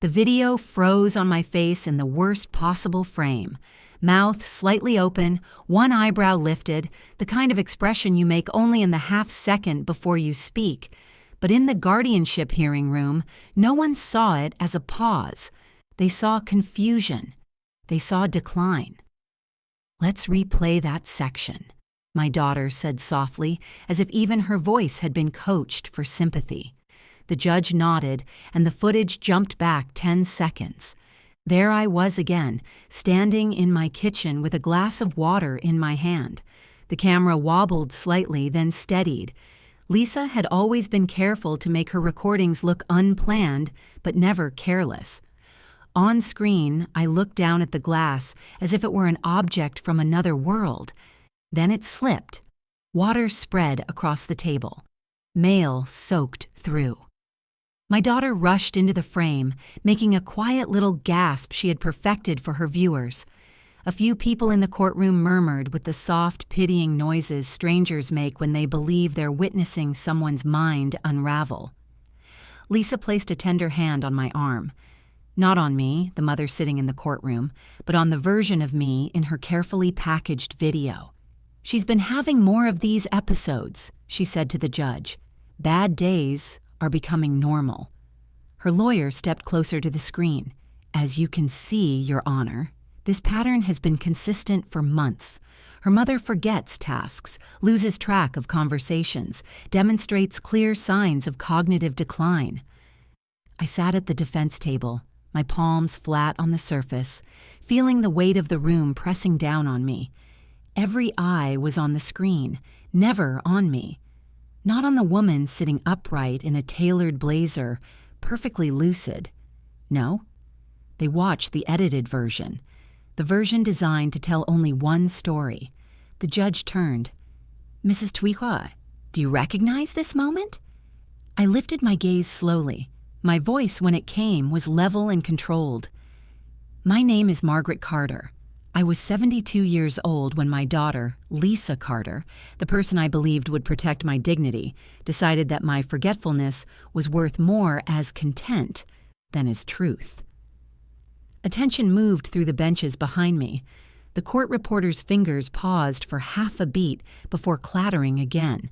The video froze on my face in the worst possible frame. Mouth slightly open, one eyebrow lifted, the kind of expression you make only in the half second before you speak. But in the guardianship hearing room, no one saw it as a pause. They saw confusion. They saw decline. "Let's replay that section," my daughter said softly, as if even her voice had been coached for sympathy. The judge nodded, and the footage jumped back 10 seconds. There I was again, standing in my kitchen with a glass of water in my hand. The camera wobbled slightly, then steadied. Lisa had always been careful to make her recordings look unplanned, but never careless. On screen, I looked down at the glass as if it were an object from another world. Then it slipped. Water spread across the table. Mail soaked through. My daughter rushed into the frame, making a quiet little gasp she had perfected for her viewers. A few people in the courtroom murmured with the soft, pitying noises strangers make when they believe they're witnessing someone's mind unravel. Lisa placed a tender hand on my arm. Not on me, the mother sitting in the courtroom, but on the version of me in her carefully packaged video. "She's been having more of these episodes," she said to the judge. "Bad days are becoming normal." Her lawyer stepped closer to the screen. "As you can see, Your Honor, this pattern has been consistent for months. Her mother forgets tasks, loses track of conversations, demonstrates clear signs of cognitive decline." I sat at the defense table, my palms flat on the surface, feeling the weight of the room pressing down on me. Every eye was on the screen, never on me. Not on the woman sitting upright in a tailored blazer, perfectly lucid. No, they watched the edited version, the version designed to tell only one story. The judge turned. "Mrs. Tuihua, do you recognize this moment?" I lifted my gaze slowly. My voice, when it came, was level and controlled. "My name is Margaret Carter. I was 72 years old when my daughter, Lisa Carter, the person I believed would protect my dignity, decided that my forgetfulness was worth more as content than as truth." Attention moved through the benches behind me. The court reporter's fingers paused for half a beat before clattering again.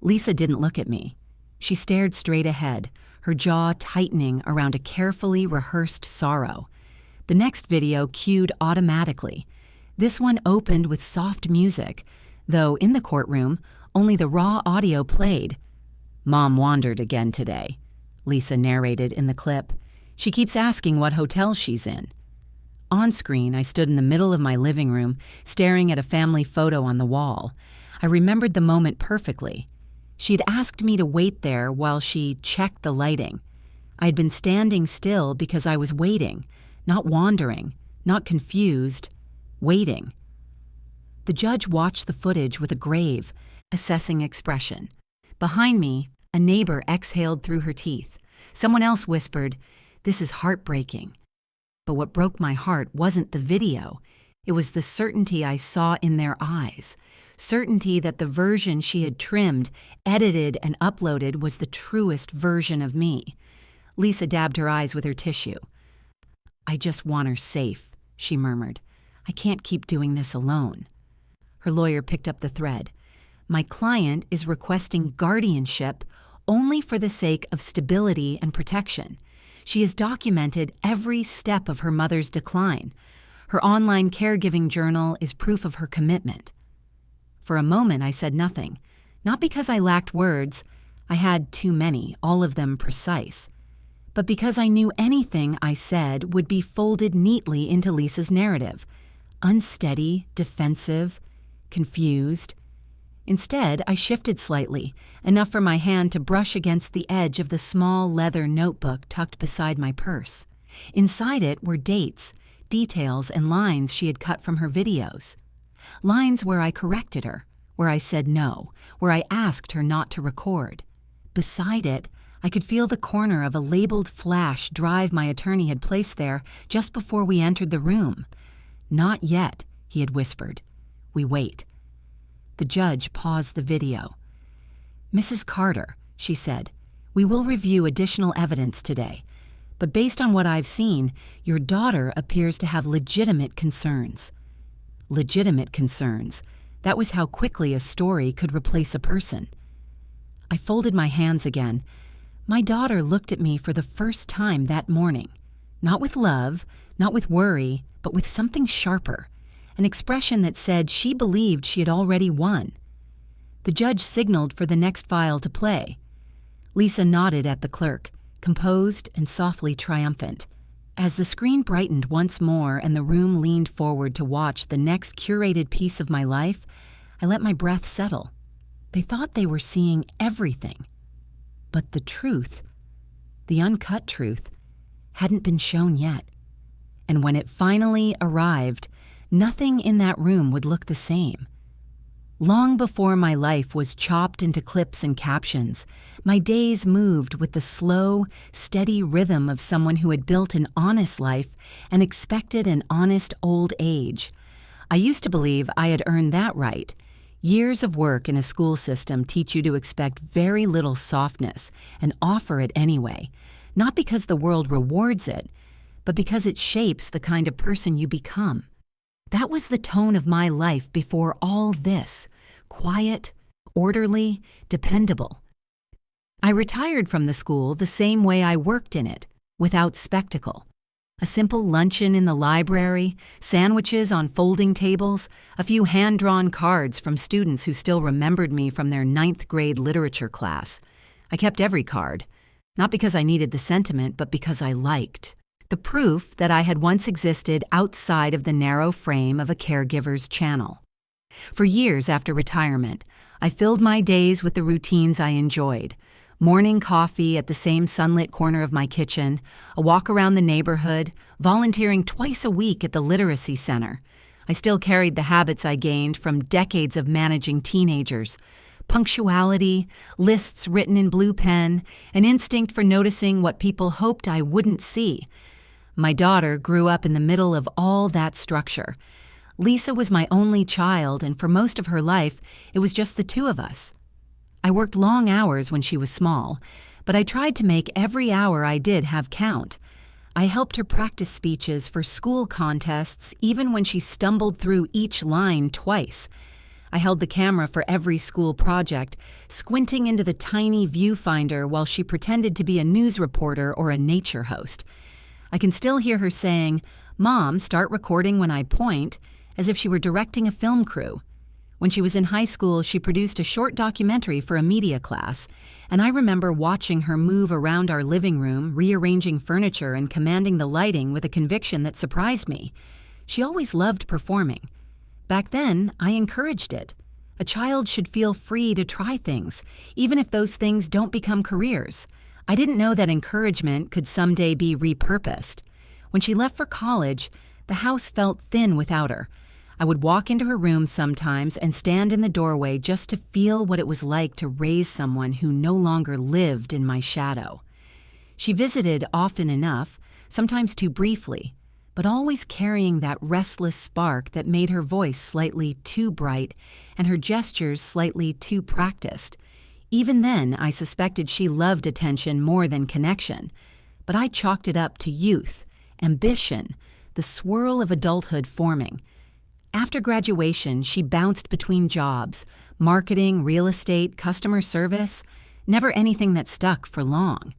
Lisa didn't look at me. She stared straight ahead, her jaw tightening around a carefully rehearsed sorrow. The next video cued automatically. This one opened with soft music, though in the courtroom, only the raw audio played. "Mom wandered again today," Lisa narrated in the clip. "She keeps asking what hotel she's in." On screen, I stood in the middle of my living room, staring at a family photo on the wall. I remembered the moment perfectly. She'd asked me to wait there while she checked the lighting. I'd been standing still because I was waiting. Not wandering, not confused, waiting. The judge watched the footage with a grave, assessing expression. Behind me, a neighbor exhaled through her teeth. Someone else whispered, "This is heartbreaking." But what broke my heart wasn't the video. It was the certainty I saw in their eyes. Certainty that the version she had trimmed, edited, and uploaded was the truest version of me. Lisa dabbed her eyes with her tissue. "I just want her safe," she murmured. "I can't keep doing this alone." Her lawyer picked up the thread. "My client is requesting guardianship only for the sake of stability and protection. She has documented every step of her mother's decline. Her online caregiving journal is proof of her commitment." For a moment, I said nothing. Not because I lacked words. I had too many, all of them precise. But because I knew anything I said would be folded neatly into Lisa's narrative. Unsteady, defensive, confused. Instead, I shifted slightly, enough for my hand to brush against the edge of the small leather notebook tucked beside my purse. Inside it were dates, details, and lines she had cut from her videos. Lines where I corrected her, where I said no, where I asked her not to record. Beside it, I could feel the corner of a labeled flash drive my attorney had placed there just before we entered the room. "Not yet," he had whispered. "We wait." The judge paused the video. "Mrs. Carter," she said, "we will review additional evidence today. But based on what I've seen, your daughter appears to have legitimate concerns. Legitimate concerns. That was how quickly a story could replace a person. I folded my hands again. My daughter looked at me for the first time that morning. Not with love, not with worry, but with something sharper. An expression that said she believed she had already won. The judge signaled for the next file to play. Lisa nodded at the clerk, composed and softly triumphant. As the screen brightened once more and the room leaned forward to watch the next curated piece of my life, I let my breath settle. They thought they were seeing everything. But the truth, the uncut truth, hadn't been shown yet. And when it finally arrived, nothing in that room would look the same. Long before my life was chopped into clips and captions, my days moved with the slow, steady rhythm of someone who had built an honest life and expected an honest old age. I used to believe I had earned that right. Years of work in a school system teach you to expect very little softness and offer it anyway, not because the world rewards it, but because it shapes the kind of person you become. That was the tone of my life before all this. Quiet, orderly, dependable. I retired from the school the same way I worked in it, without spectacle. A simple luncheon in the library, sandwiches on folding tables, a few hand-drawn cards from students who still remembered me from their 9th grade literature class. I kept every card, not because I needed the sentiment, but because I liked. The proof that I had once existed outside of the narrow frame of a caregiver's channel. For years after retirement, I filled my days with the routines I enjoyed. Morning coffee at the same sunlit corner of my kitchen, a walk around the neighborhood, volunteering twice a week at the literacy center. I still carried the habits I gained from decades of managing teenagers. Punctuality, lists written in blue pen, an instinct for noticing what people hoped I wouldn't see. My daughter grew up in the middle of all that structure. Lisa was my only child, and for most of her life, it was just the two of us. I worked long hours when she was small, but I tried to make every hour I did have count. I helped her practice speeches for school contests even when she stumbled through each line twice. I held the camera for every school project, squinting into the tiny viewfinder while she pretended to be a news reporter or a nature host. I can still hear her saying, "Mom, start recording when I point," as if she were directing a film crew. When she was in high school, she produced a short documentary for a media class, and I remember watching her move around our living room, rearranging furniture and commanding the lighting with a conviction that surprised me. She always loved performing. Back then, I encouraged it. A child should feel free to try things, even if those things don't become careers. I didn't know that encouragement could someday be repurposed. When she left for college, the house felt thin without her. I would walk into her room sometimes and stand in the doorway just to feel what it was like to raise someone who no longer lived in my shadow. She visited often enough, sometimes too briefly, but always carrying that restless spark that made her voice slightly too bright and her gestures slightly too practiced. Even then, I suspected she loved attention more than connection, but I chalked it up to youth, ambition, the swirl of adulthood forming. After graduation, she bounced between jobs, marketing, real estate, customer service, never anything that stuck for long.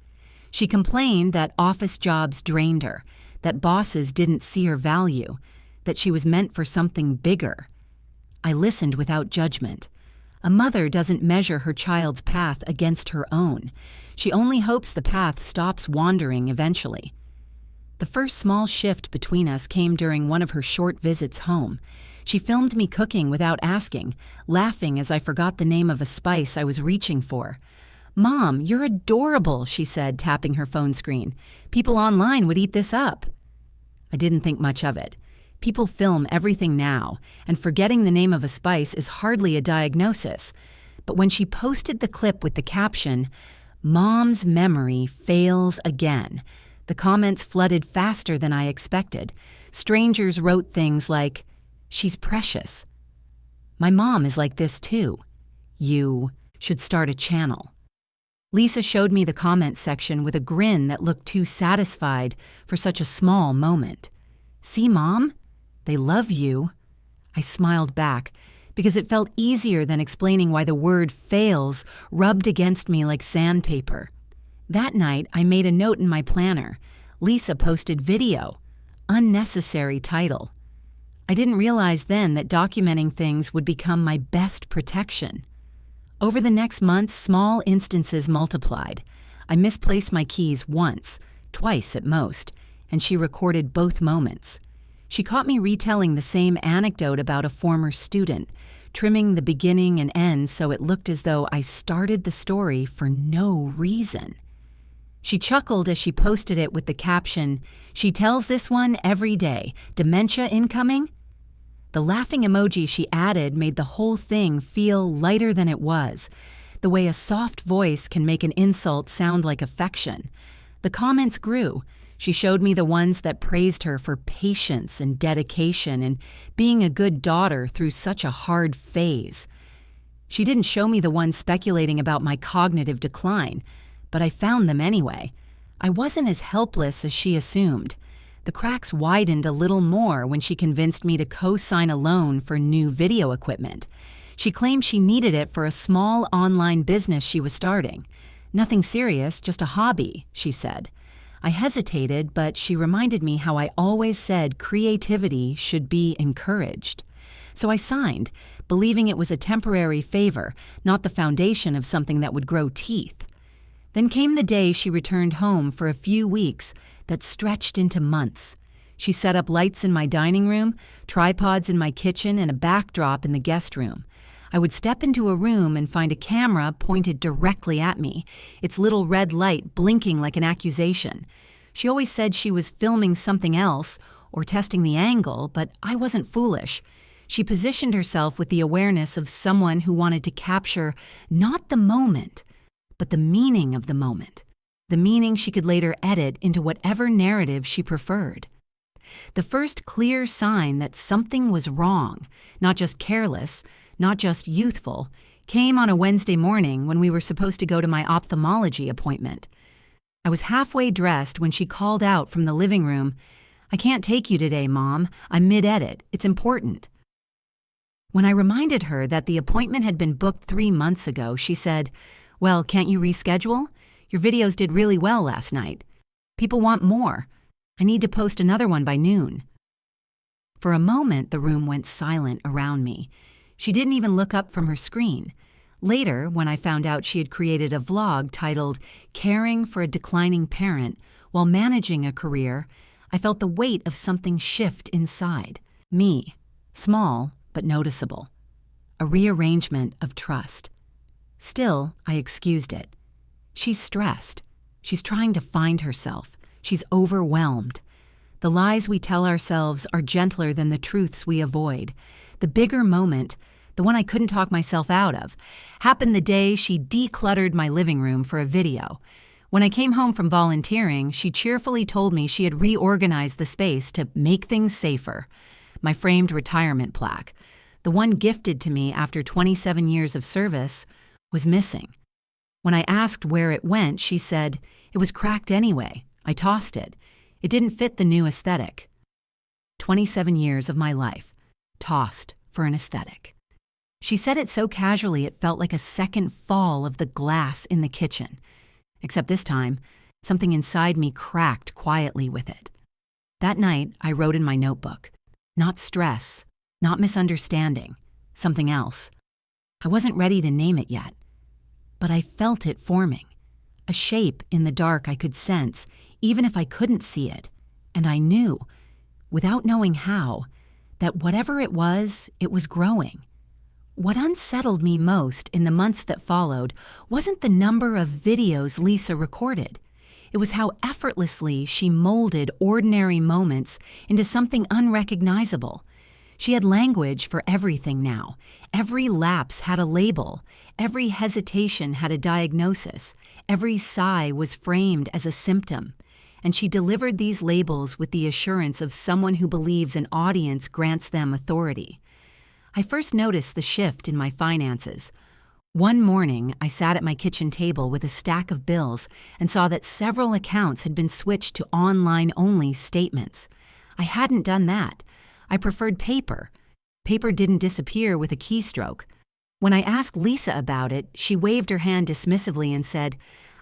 She complained that office jobs drained her, that bosses didn't see her value, that she was meant for something bigger. I listened without judgment. A mother doesn't measure her child's path against her own. She only hopes the path stops wandering eventually. The first small shift between us came during one of her short visits home. She filmed me cooking without asking, laughing as I forgot the name of a spice I was reaching for. "Mom, you're adorable," she said, tapping her phone screen. "People online would eat this up." I didn't think much of it. People film everything now, and forgetting the name of a spice is hardly a diagnosis. But when she posted the clip with the caption, "Mom's memory fails again," the comments flooded faster than I expected. Strangers wrote things like, "She's precious. My mom is like this too. You should start a channel." Lisa showed me the comment section with a grin that looked too satisfied for such a small moment. "See, Mom? They love you." I smiled back because it felt easier than explaining why the word fails rubbed against me like sandpaper. That night, I made a note in my planner. Lisa posted video. Unnecessary title. I didn't realize then that documenting things would become my best protection. Over the next month, small instances multiplied. I misplaced my keys once, twice at most, and she recorded both moments. She caught me retelling the same anecdote about a former student, trimming the beginning and end so it looked as though I started the story for no reason. She chuckled as she posted it with the caption, "She tells this one every day. Dementia incoming?" The laughing emoji she added made the whole thing feel lighter than it was, the way a soft voice can make an insult sound like affection. The comments grew. She showed me the ones that praised her for patience and dedication and being a good daughter through such a hard phase. She didn't show me the ones speculating about my cognitive decline, but I found them anyway. I wasn't as helpless as she assumed. The cracks widened a little more when she convinced me to co-sign a loan for new video equipment. She claimed she needed it for a small online business she was starting. "Nothing serious, just a hobby," she said. I hesitated, but she reminded me how I always said creativity should be encouraged. So I signed, believing it was a temporary favor, not the foundation of something that would grow teeth. Then came the day she returned home for a few weeks that stretched into months. She set up lights in my dining room, tripods in my kitchen, and a backdrop in the guest room. I would step into a room and find a camera pointed directly at me, its little red light blinking like an accusation. She always said she was filming something else or testing the angle, but I wasn't foolish. She positioned herself with the awareness of someone who wanted to capture not the moment, but the meaning of the moment. The meaning she could later edit into whatever narrative she preferred. The first clear sign that something was wrong, not just careless, not just youthful, came on a Wednesday morning when we were supposed to go to my ophthalmology appointment. I was halfway dressed when she called out from the living room, "I can't take you today, Mom. I'm mid-edit. It's important." When I reminded her that the appointment had been booked 3 months ago, she said, "Well, can't you reschedule? Your videos did really well last night. People want more. I need to post another one by noon." For a moment, the room went silent around me. She didn't even look up from her screen. Later, when I found out she had created a vlog titled "Caring for a Declining Parent While Managing a Career," I felt the weight of something shift inside. Me, small but noticeable. A rearrangement of trust. Still, I excused it. She's stressed. She's trying to find herself. She's overwhelmed. The lies we tell ourselves are gentler than the truths we avoid. The bigger moment, the one I couldn't talk myself out of, happened the day she decluttered my living room for a video. When I came home from volunteering, she cheerfully told me she had reorganized the space to make things safer. My framed retirement plaque, the one gifted to me after 27 years of service, was missing. When I asked where it went, she said, "It was cracked anyway. I tossed it. It didn't fit the new aesthetic." 27 years of my life, tossed for an aesthetic. She said it so casually it felt like a second fall of the glass in the kitchen. Except this time, something inside me cracked quietly with it. That night, I wrote in my notebook, not stress, not misunderstanding, something else. I wasn't ready to name it yet, but I felt it forming. A shape in the dark I could sense, even if I couldn't see it. And I knew, without knowing how, that whatever it was growing. What unsettled me most in the months that followed wasn't the number of videos Lisa recorded. It was how effortlessly she molded ordinary moments into something unrecognizable. She had language for everything now. Every lapse had a label. Every hesitation had a diagnosis. Every sigh was framed as a symptom. And she delivered these labels with the assurance of someone who believes an audience grants them authority. I first noticed the shift in my finances. One morning, I sat at my kitchen table with a stack of bills and saw that several accounts had been switched to online-only statements. I hadn't done that. I preferred paper. Paper didn't disappear with a keystroke. When I asked Lisa about it, she waved her hand dismissively and said,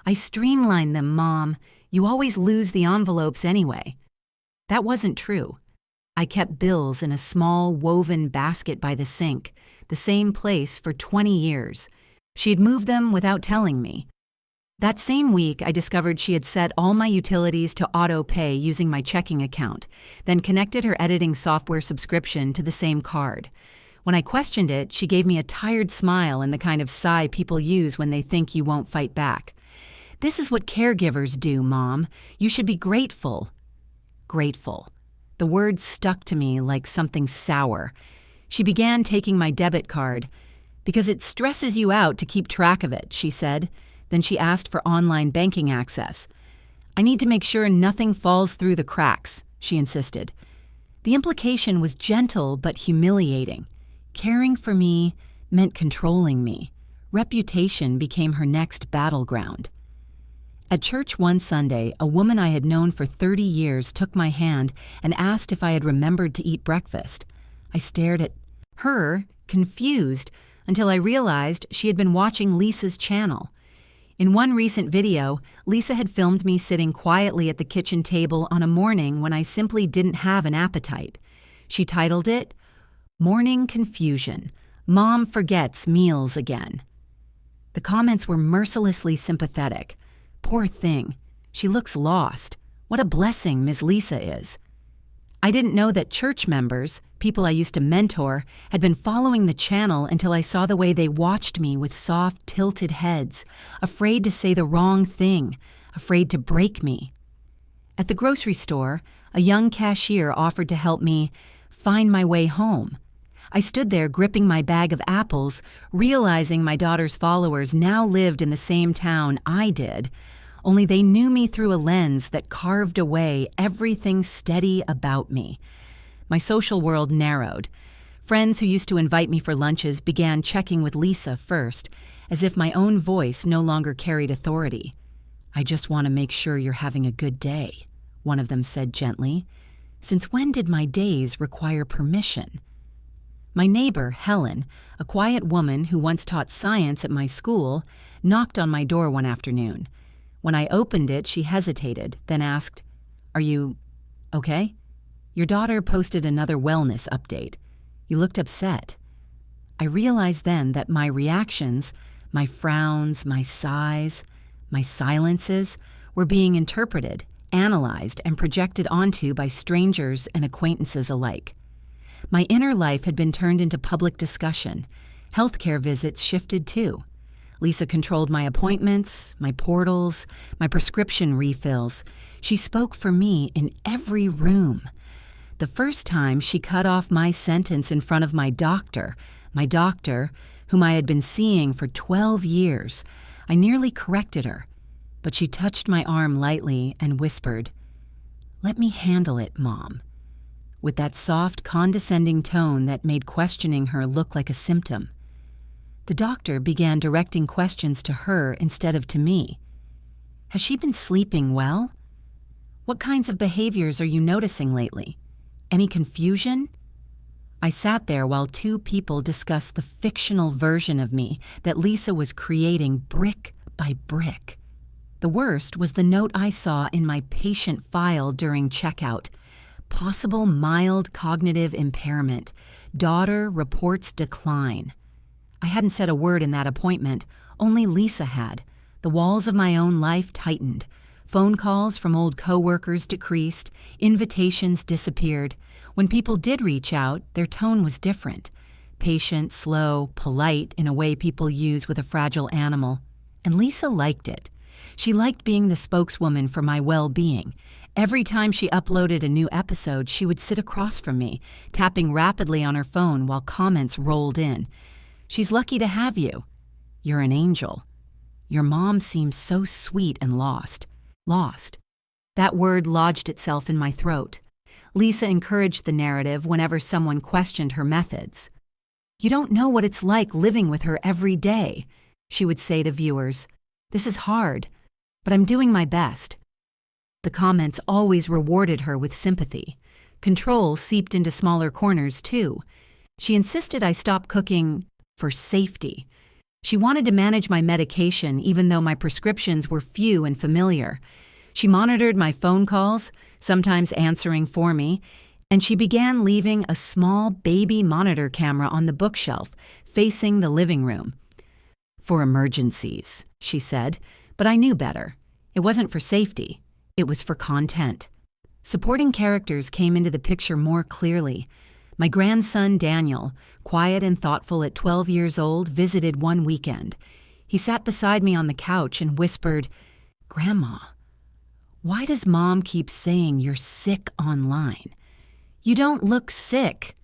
"I streamlined them, Mom. You always lose the envelopes anyway." That wasn't true. I kept bills in a small woven basket by the sink, the same place for 20 years. She had moved them without telling me. That same week, I discovered she had set all my utilities to auto-pay using my checking account, then connected her editing software subscription to the same card. When I questioned it, she gave me a tired smile and the kind of sigh people use when they think you won't fight back. "This is what caregivers do, Mom. You should be grateful." Grateful. The word stuck to me like something sour. She began taking my debit card. "Because it stresses you out to keep track of it," she said. Then she asked for online banking access. "I need to make sure nothing falls through the cracks," she insisted. The implication was gentle but humiliating. Caring for me meant controlling me. Reputation became her next battleground. At church one Sunday, a woman I had known for 30 years took my hand and asked if I had remembered to eat breakfast. I stared at her, confused, until I realized she had been watching Lisa's channel. In one recent video, Lisa had filmed me sitting quietly at the kitchen table on a morning when I simply didn't have an appetite. She titled it, "Morning Confusion. Mom Forgets Meals Again." The comments were mercilessly sympathetic. "Poor thing. She looks lost. What a blessing Ms. Lisa is." I didn't know that church members, people I used to mentor, had been following the channel until I saw the way they watched me with soft, tilted heads, afraid to say the wrong thing, afraid to break me. At the grocery store, a young cashier offered to help me find my way home. I stood there gripping my bag of apples, realizing my daughter's followers now lived in the same town I did, only they knew me through a lens that carved away everything steady about me. My social world narrowed. Friends who used to invite me for lunches began checking with Lisa first, as if my own voice no longer carried authority. "I just want to make sure you're having a good day," one of them said gently. Since when did my days require permission? My neighbor, Helen, a quiet woman who once taught science at my school, knocked on my door one afternoon. When I opened it, she hesitated, then asked, "Are you okay? Your daughter posted another wellness update. You looked upset." I realized then that my reactions, my frowns, my sighs, my silences, were being interpreted, analyzed, and projected onto by strangers and acquaintances alike. My inner life had been turned into public discussion. Healthcare visits shifted too. Lisa controlled my appointments, my portals, my prescription refills. She spoke for me in every room. The first time she cut off my sentence in front of my doctor, whom I had been seeing for 12 years, I nearly corrected her. But she touched my arm lightly and whispered, "Let me handle it, Mom," with that soft, condescending tone that made questioning her look like a symptom. The doctor began directing questions to her instead of to me. "Has she been sleeping well? What kinds of behaviors are you noticing lately? Any confusion?" I sat there while two people discussed the fictional version of me that Lisa was creating brick by brick. The worst was the note I saw in my patient file during checkout. Possible mild cognitive impairment. Daughter reports decline. I hadn't said a word in that appointment, only Lisa had. The walls of my own life tightened. Phone calls from old coworkers decreased, invitations disappeared. When people did reach out, their tone was different. Patient, slow, polite in a way people use with a fragile animal. And Lisa liked it. She liked being the spokeswoman for my well-being. Every time she uploaded a new episode, she would sit across from me, tapping rapidly on her phone while comments rolled in. "She's lucky to have you. You're an angel. Your mom seems so sweet and lost." Lost. That word lodged itself in my throat. Lisa encouraged the narrative whenever someone questioned her methods. "You don't know what it's like living with her every day," she would say to viewers. "This is hard, but I'm doing my best." The comments always rewarded her with sympathy. Control seeped into smaller corners, too. She insisted I stop cooking for safety. She wanted to manage my medication even though my prescriptions were few and familiar. She monitored my phone calls, sometimes answering for me, and she began leaving a small baby monitor camera on the bookshelf, facing the living room. "For emergencies," she said, but I knew better. It wasn't for safety. It was for content. Supporting characters came into the picture more clearly. My grandson, Daniel, quiet and thoughtful at 12 years old, visited one weekend. He sat beside me on the couch and whispered, "Grandma, why does Mom keep saying you're sick online? You don't look sick."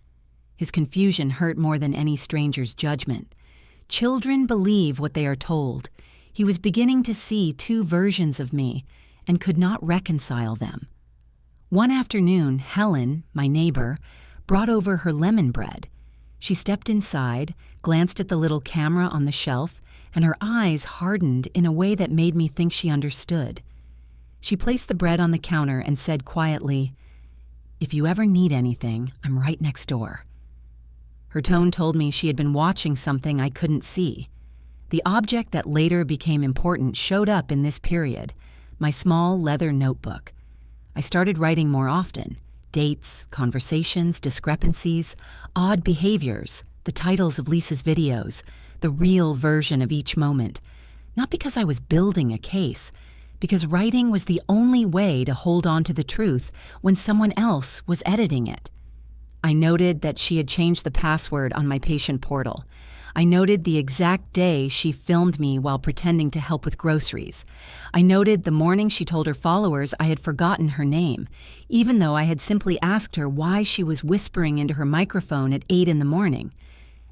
His confusion hurt more than any stranger's judgment. Children believe what they are told. He was beginning to see two versions of me and could not reconcile them. One afternoon, Helen, my neighbor, brought over her lemon bread. She stepped inside, glanced at the little camera on the shelf, and her eyes hardened in a way that made me think she understood. She placed the bread on the counter and said quietly, "If you ever need anything, I'm right next door." Her tone told me she had been watching something I couldn't see. The object that later became important showed up in this period, my small leather notebook. I started writing more often. Dates, conversations, discrepancies, odd behaviors, the titles of Lisa's videos, the real version of each moment. Not because I was building a case, because writing was the only way to hold on to the truth when someone else was editing it. I noted that she had changed the password on my patient portal. I noted the exact day she filmed me while pretending to help with groceries. I noted the morning she told her followers I had forgotten her name, even though I had simply asked her why she was whispering into her microphone at 8 in the morning.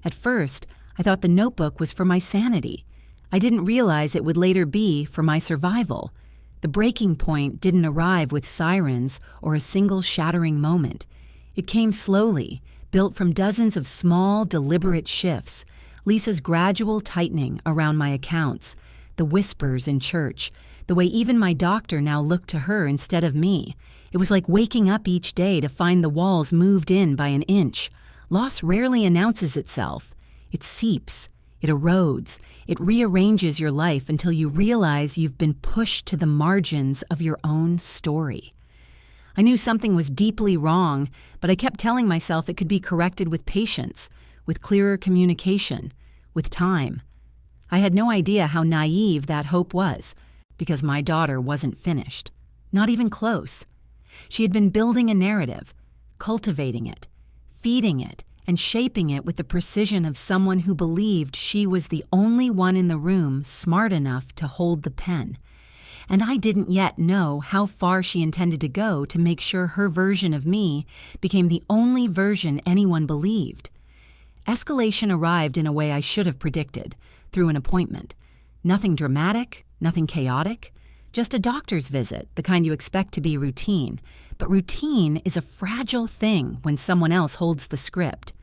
At first, I thought the notebook was for my sanity. I didn't realize it would later be for my survival. The breaking point didn't arrive with sirens or a single shattering moment. It came slowly, built from dozens of small, deliberate shifts. Lisa's gradual tightening around my accounts, the whispers in church, the way even my doctor now looked to her instead of me. It was like waking up each day to find the walls moved in by an inch. Loss rarely announces itself. It seeps, it erodes, it rearranges your life until you realize you've been pushed to the margins of your own story. I knew something was deeply wrong, but I kept telling myself it could be corrected with patience, with clearer communication, with time. I had no idea how naive that hope was, because my daughter wasn't finished, not even close. She had been building a narrative, cultivating it, feeding it, and shaping it with the precision of someone who believed she was the only one in the room smart enough to hold the pen. And I didn't yet know how far she intended to go to make sure her version of me became the only version anyone believed. Escalation arrived in a way I should have predicted, through an appointment. Nothing dramatic, nothing chaotic, just a doctor's visit, the kind you expect to be routine. But routine is a fragile thing when someone else holds the script.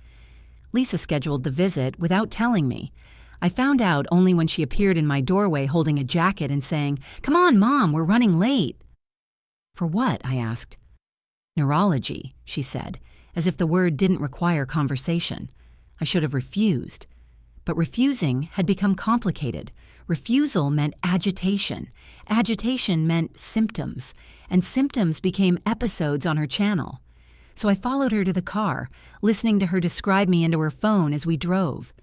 Lisa scheduled the visit without telling me. I found out only when she appeared in my doorway holding a jacket and saying, "Come on, Mom, we're running late." "For what?" I asked. "Neurology," she said, as if the word didn't require conversation. I should have refused. But refusing had become complicated. Refusal meant agitation. Agitation meant symptoms. And symptoms became episodes on her channel. So I followed her to the car, listening to her describe me into her phone as we drove.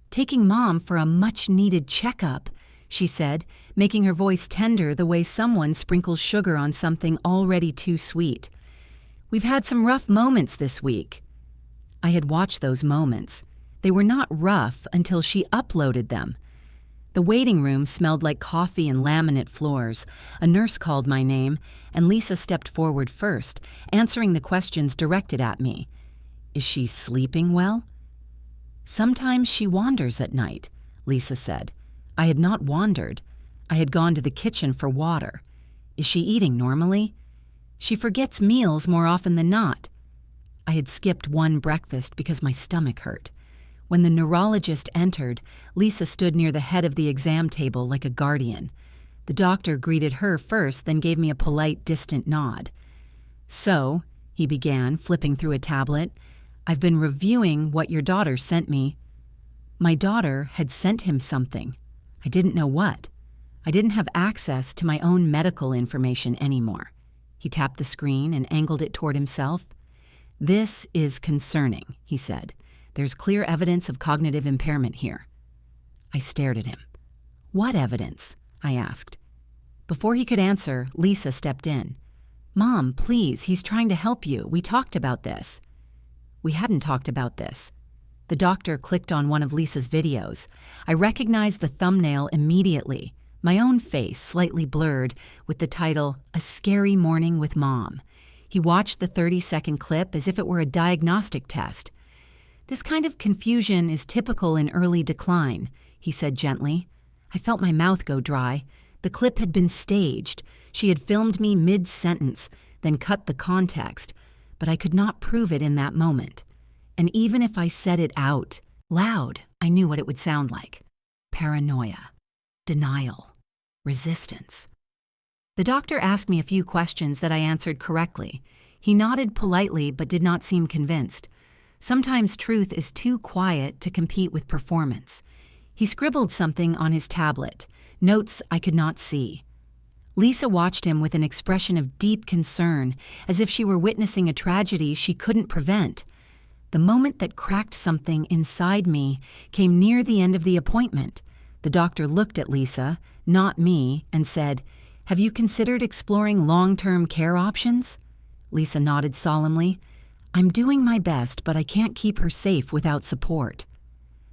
"Taking Mom for a much-needed checkup," she said, making her voice tender the way someone sprinkles sugar on something already too sweet. "We've had some rough moments this week." I had watched those moments. They were not rough until she uploaded them. The waiting room smelled like coffee and laminate floors. A nurse called my name, and Lisa stepped forward first, answering the questions directed at me. "Is she sleeping well?" "Sometimes she wanders at night," Lisa said. I had not wandered. I had gone to the kitchen for water. "Is she eating normally?" "She forgets meals more often than not." I had skipped one breakfast because my stomach hurt. When the neurologist entered, Lisa stood near the head of the exam table like a guardian. The doctor greeted her first, then gave me a polite, distant nod. "So," he began, flipping through a tablet, "I've been reviewing what your daughter sent me." My daughter had sent him something. I didn't know what. I didn't have access to my own medical information anymore. He tapped the screen and angled it toward himself. "This is concerning," he said. "There's clear evidence of cognitive impairment here." I stared at him. "What evidence?" I asked. Before he could answer, Lisa stepped in. "Mom, please, he's trying to help you. We talked about this." We hadn't talked about this. The doctor clicked on one of Lisa's videos. I recognized the thumbnail immediately, my own face slightly blurred, with the title, "A Scary Morning with Mom." He watched the 30-second clip as if it were a diagnostic test. "This kind of confusion is typical in early decline," he said gently. I felt my mouth go dry. The clip had been staged. She had filmed me mid-sentence, then cut the context, but I could not prove it in that moment. And even if I said it out, loud, I knew what it would sound like. Paranoia, denial, resistance. The doctor asked me a few questions that I answered correctly. He nodded politely but did not seem convinced. Sometimes truth is too quiet to compete with performance. He scribbled something on his tablet, notes I could not see. Lisa watched him with an expression of deep concern, as if she were witnessing a tragedy she couldn't prevent. The moment that cracked something inside me came near the end of the appointment. The doctor looked at Lisa, not me, and said, "Have you considered exploring long-term care options?" Lisa nodded solemnly. "I'm doing my best, but I can't keep her safe without support."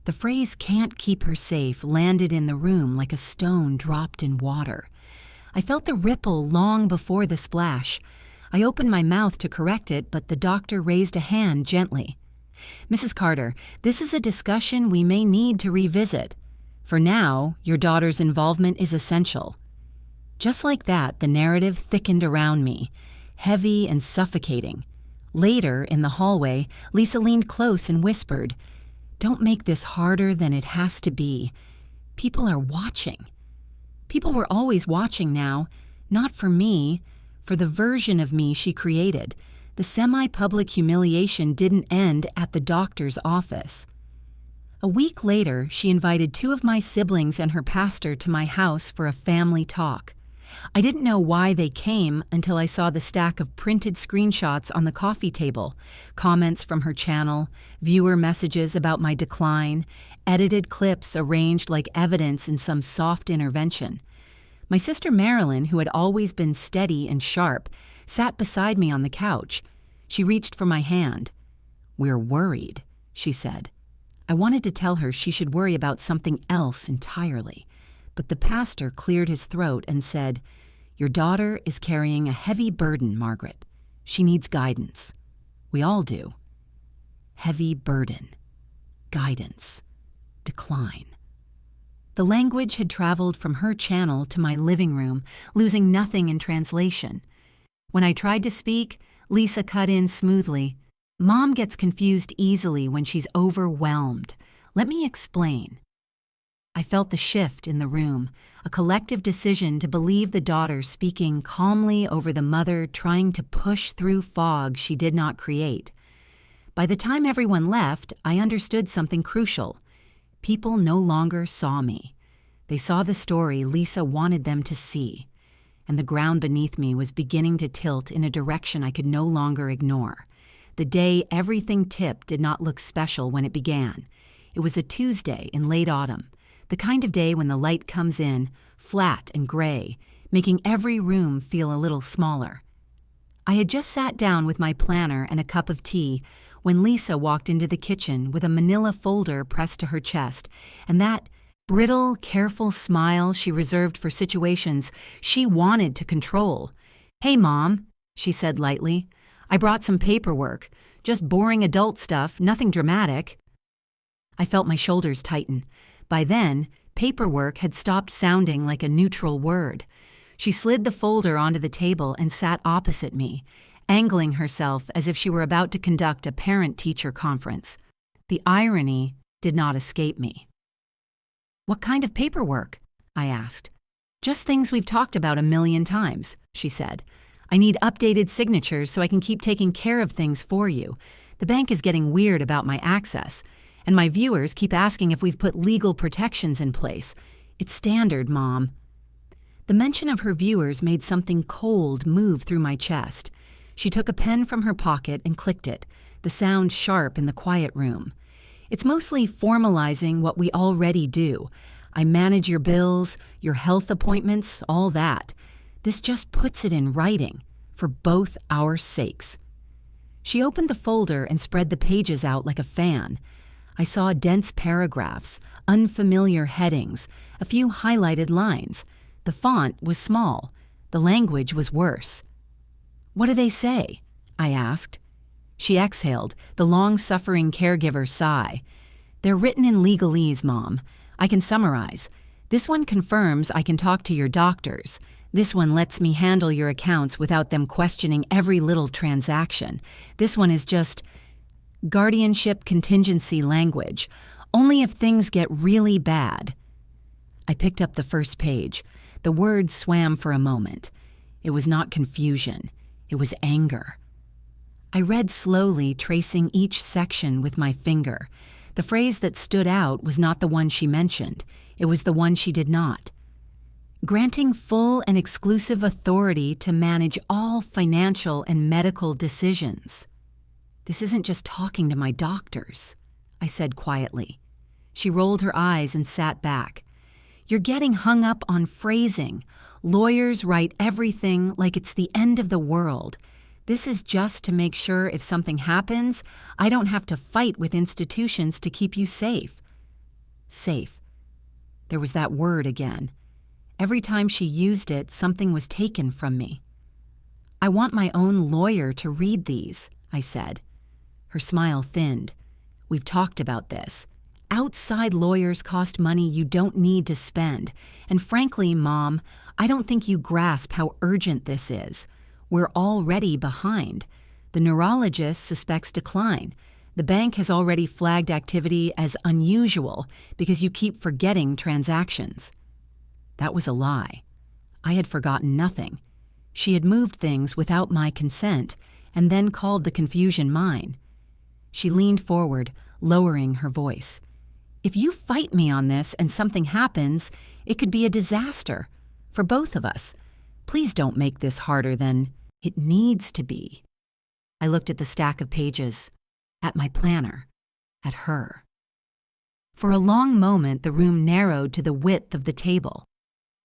The phrase "can't keep her safe" landed in the room like a stone dropped in water. I felt the ripple long before the splash. I opened my mouth to correct it, but the doctor raised a hand gently. "Mrs. Carter, this is a discussion we may need to revisit. For now, your daughter's involvement is essential." Just like that, the narrative thickened around me, heavy and suffocating. Later, in the hallway, Lisa leaned close and whispered, "Don't make this harder than it has to be. People are watching." People were always watching now, not for me, for the version of me she created. The semi-public humiliation didn't end at the doctor's office. A week later, she invited 2 of my siblings and her pastor to my house for a family talk. I didn't know why they came until I saw the stack of printed screenshots on the coffee table, comments from her channel, viewer messages about my decline, edited clips arranged like evidence in some soft intervention. My sister Marilyn, who had always been steady and sharp, sat beside me on the couch. She reached for my hand. "We're worried," she said. I wanted to tell her she should worry about something else entirely, but the pastor cleared his throat and said, "Your daughter is carrying a heavy burden, Margaret. She needs guidance. We all do." Heavy burden, guidance, decline. The language had traveled from her channel to my living room, losing nothing in translation. When I tried to speak, Lisa cut in smoothly. "Mom gets confused easily when she's overwhelmed. Let me explain." I felt the shift in the room, a collective decision to believe the daughter speaking calmly over the mother trying to push through fog she did not create. By the time everyone left, I understood something crucial. People no longer saw me. They saw the story Lisa wanted them to see, and the ground beneath me was beginning to tilt in a direction I could no longer ignore. The day everything tipped did not look special when it began. It was a Tuesday in late autumn, the kind of day when the light comes in, flat and gray, making every room feel a little smaller. I had just sat down with my planner and a cup of tea when Lisa walked into the kitchen with a manila folder pressed to her chest, and that brittle, careful smile she reserved for situations she wanted to control. "Hey, Mom," she said lightly. "I brought some paperwork. Just boring adult stuff, nothing dramatic." I felt my shoulders tighten. By then, paperwork had stopped sounding like a neutral word. She slid the folder onto the table and sat opposite me, angling herself as if she were about to conduct a parent-teacher conference. The irony did not escape me. "What kind of paperwork?" I asked. "Just things we've talked about a million times," she said. "I need updated signatures so I can keep taking care of things for you. The bank is getting weird about my access, and my viewers keep asking if we've put legal protections in place. It's standard, Mom." The mention of her viewers made something cold move through my chest. She took a pen from her pocket and clicked it, the sound sharp in the quiet room. "It's mostly formalizing what we already do. I manage your bills, your health appointments, all that. This just puts it in writing, for both our sakes." She opened the folder and spread the pages out like a fan. I saw dense paragraphs, unfamiliar headings, a few highlighted lines. The font was small. The language was worse. "What do they say?" I asked. She exhaled, the long-suffering caregiver sigh. "They're written in legalese, Mom. I can summarize. This one confirms I can talk to your doctors. This one lets me handle your accounts without them questioning every little transaction. This one is just guardianship contingency language, only if things get really bad." I picked up the first page. The words swam for a moment. It was not confusion. It was anger. I read slowly, tracing each section with my finger. The phrase that stood out was not the one she mentioned. It was the one she did not. "Granting full and exclusive authority to manage all financial and medical decisions." "This isn't just talking to my doctors," I said quietly. She rolled her eyes and sat back. "You're getting hung up on phrasing. Lawyers write everything like it's the end of the world. This is just to make sure if something happens, I don't have to fight with institutions to keep you safe." Safe. There was that word again. Every time she used it, something was taken from me. "I want my own lawyer to read these," I said. Her smile thinned. "We've talked about this. Outside lawyers cost money you don't need to spend. And frankly, Mom, I don't think you grasp how urgent this is. We're already behind. The neurologist suspects decline. The bank has already flagged activity as unusual because you keep forgetting transactions." That was a lie. I had forgotten nothing. She had moved things without my consent and then called the confusion mine. She leaned forward, lowering her voice. "If you fight me on this and something happens, it could be a disaster for both of us. Please don't make this harder than it needs to be." I looked at the stack of pages, at my planner, at her. For a long moment, the room narrowed to the width of the table.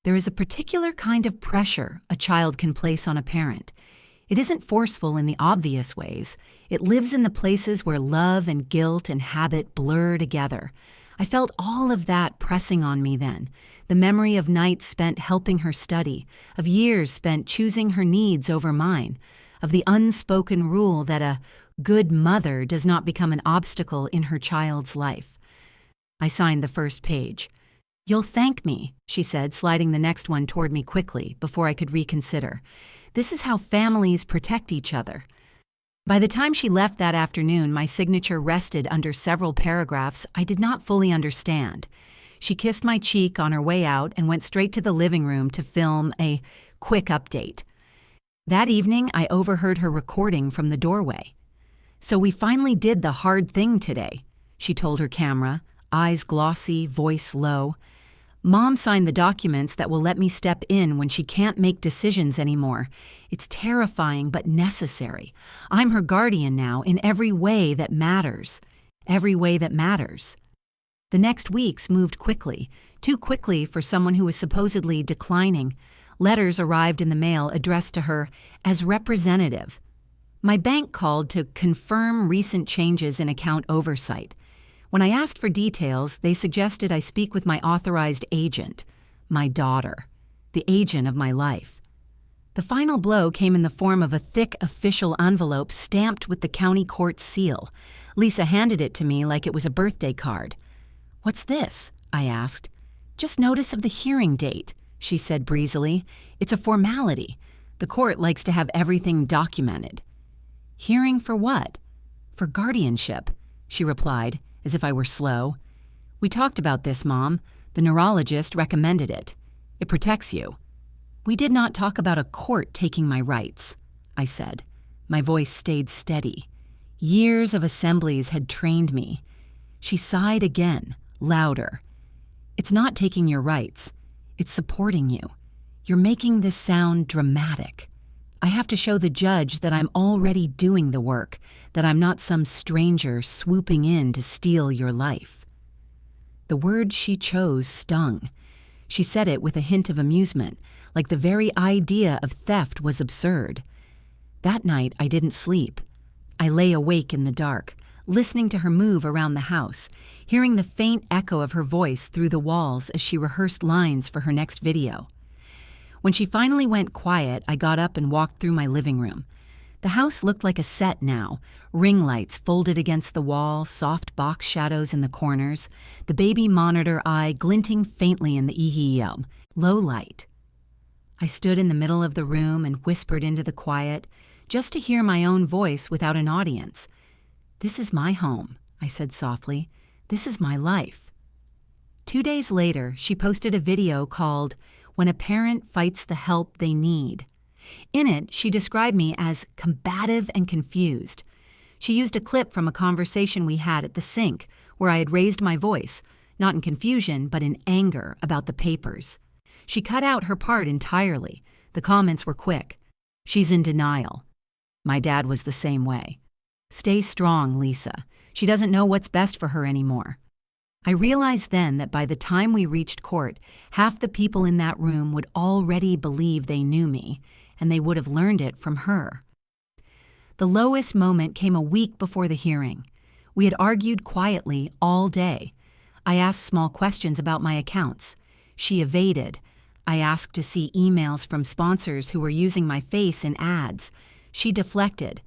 There is a particular kind of pressure a child can place on a parent. It isn't forceful in the obvious ways. It lives in the places where love and guilt and habit blur together. I felt all of that pressing on me then. The memory of nights spent helping her study, of years spent choosing her needs over mine, of the unspoken rule that a good mother does not become an obstacle in her child's life. I signed the first page. "You'll thank me," she said, sliding the next one toward me quickly before I could reconsider. "This is how families protect each other." By the time she left that afternoon, my signature rested under several paragraphs I did not fully understand. She kissed my cheek on her way out and went straight to the living room to film a quick update. That evening, I overheard her recording from the doorway. "So we finally did the hard thing today," she told her camera, eyes glossy, voice low. "Mom signed the documents that will let me step in when she can't make decisions anymore. It's terrifying but necessary. I'm her guardian now in every way that matters. Every way that matters." The next weeks moved quickly, too quickly for someone who was supposedly declining. Letters arrived in the mail addressed to her as representative. My bank called to confirm recent changes in account oversight. When I asked for details, they suggested I speak with my authorized agent, my daughter, the agent of my life. The final blow came in the form of a thick official envelope stamped with the county court seal. Lisa handed it to me like it was a birthday card. "What's this?" I asked. "Just notice of the hearing date," she said breezily. "It's a formality. The court likes to have everything documented." "Hearing for what?" "For guardianship," she replied, as if I were slow. We talked about this, Mom. The neurologist recommended it. It protects you. We did not talk about a court taking my rights, I said. My voice stayed steady. Years of assemblies had trained me. She sighed again, louder. It's not taking your rights. It's supporting you. You're making this sound dramatic. I have to show the judge that I'm already doing the work, that I'm not some stranger swooping in to steal your life. The word she chose stung. She said it with a hint of amusement, like the very idea of theft was absurd. That night, I didn't sleep. I lay awake in the dark, listening to her move around the house, hearing the faint echo of her voice through the walls as she rehearsed lines for her next video. When she finally went quiet, I got up and walked through my living room. The house looked like a set now, ring lights folded against the wall, soft box shadows in the corners, the baby monitor eye glinting faintly in the EEM, low light. I stood in the middle of the room and whispered into the quiet, just to hear my own voice without an audience. "This is my home," I said softly. "This is my life." 2 days later, she posted a video called "When a Parent Fights the Help They Need." In it, she described me as combative and confused. She used a clip from a conversation we had at the sink where I had raised my voice, not in confusion, but in anger about the papers. She cut out her part entirely. The comments were quick. "She's in denial." My dad was the same way. "Stay strong, Lisa. She doesn't know what's best for her anymore." I realized then that by the time we reached court, half the people in that room would already believe they knew me, and they would have learned it from her. The lowest moment came a week before the hearing. We had argued quietly all day. I asked small questions about my accounts. She evaded. I asked to see emails from sponsors who were using my face in ads. She deflected.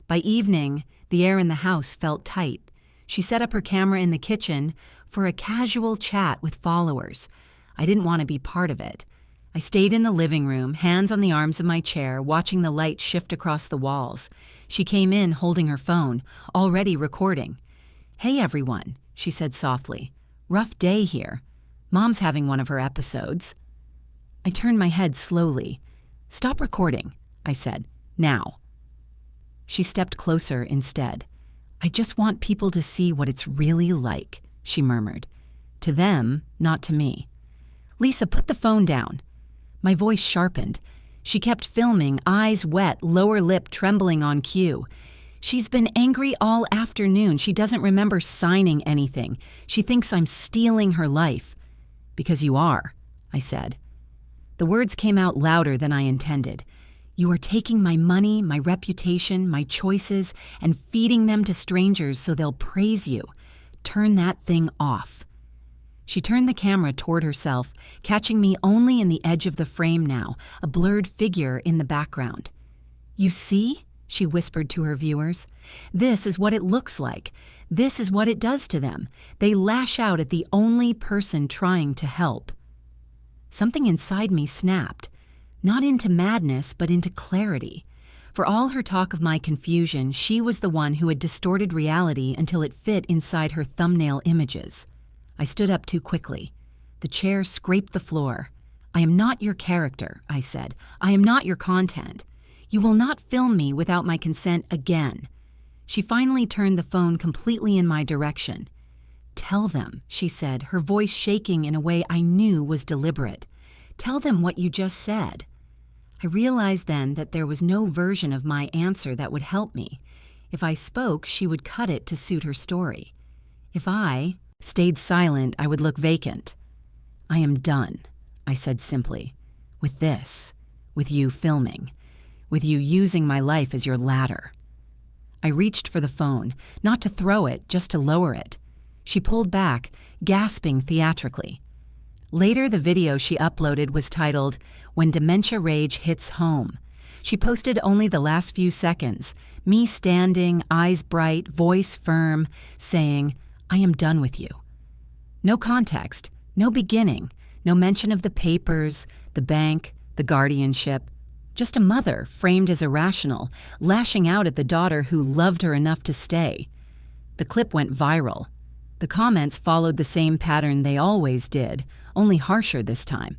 By evening, the air in the house felt tight. She set up her camera in the kitchen for a casual chat with followers. I didn't want to be part of it. I stayed in the living room, hands on the arms of my chair, watching the light shift across the walls. She came in holding her phone, already recording. "Hey everyone," she said softly. "Rough day here. Mom's having one of her episodes." I turned my head slowly. "Stop recording," I said. "Now." She stepped closer instead. "I just want people to see what it's really like," she murmured. "To them, not to me." "Lisa, put the phone down." My voice sharpened. She kept filming, eyes wet, lower lip trembling on cue. "She's been angry all afternoon. She doesn't remember signing anything. She thinks I'm stealing her life." "Because you are," I said. The words came out louder than I intended. "You are taking my money, my reputation, my choices, and feeding them to strangers so they'll praise you. Turn that thing off." She turned the camera toward herself, catching me only in the edge of the frame now, a blurred figure in the background. "You see?" she whispered to her viewers. "This is what it looks like. This is what it does to them. They lash out at the only person trying to help." Something inside me snapped. Not into madness, but into clarity. For all her talk of my confusion, she was the one who had distorted reality until it fit inside her thumbnail images. I stood up too quickly. The chair scraped the floor. "I am not your character," I said. "I am not your content. You will not film me without my consent again." She finally turned the phone completely in my direction. "Tell them," she said, her voice shaking in a way I knew was deliberate. "Tell them what you just said." I realized then that there was no version of my answer that would help me. If I spoke, she would cut it to suit her story. If I stayed silent, I would look vacant. "I am done," I said simply. "With this, with you filming, with you using my life as your ladder." I reached for the phone, not to throw it, just to lower it. She pulled back, gasping theatrically. Later, the video she uploaded was titled, "When Dementia Rage Hits Home." She posted only the last few seconds, me standing, eyes bright, voice firm, saying, "I am done with you." No context, no beginning, no mention of the papers, the bank, the guardianship. Just a mother framed as irrational, lashing out at the daughter who loved her enough to stay. The clip went viral. The comments followed the same pattern they always did, only harsher this time.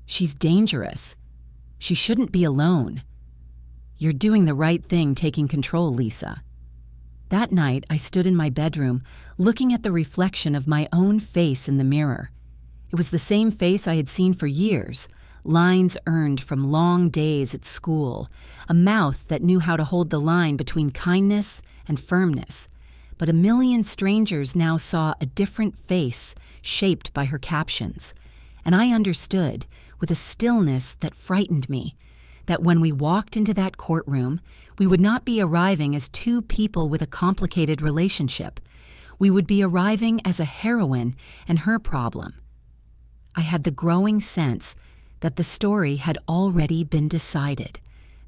She's dangerous. She shouldn't be alone. You're doing the right thing taking control, Lisa. That night, I stood in my bedroom, looking at the reflection of my own face in the mirror. It was the same face I had seen for years, lines earned from long days at school, a mouth that knew how to hold the line between kindness and firmness. But a million strangers now saw a different face shaped by her captions, and I understood, with a stillness that frightened me, that when we walked into that courtroom, we would not be arriving as two people with a complicated relationship. We would be arriving as a heroine and her problem. I had the growing sense that the story had already been decided,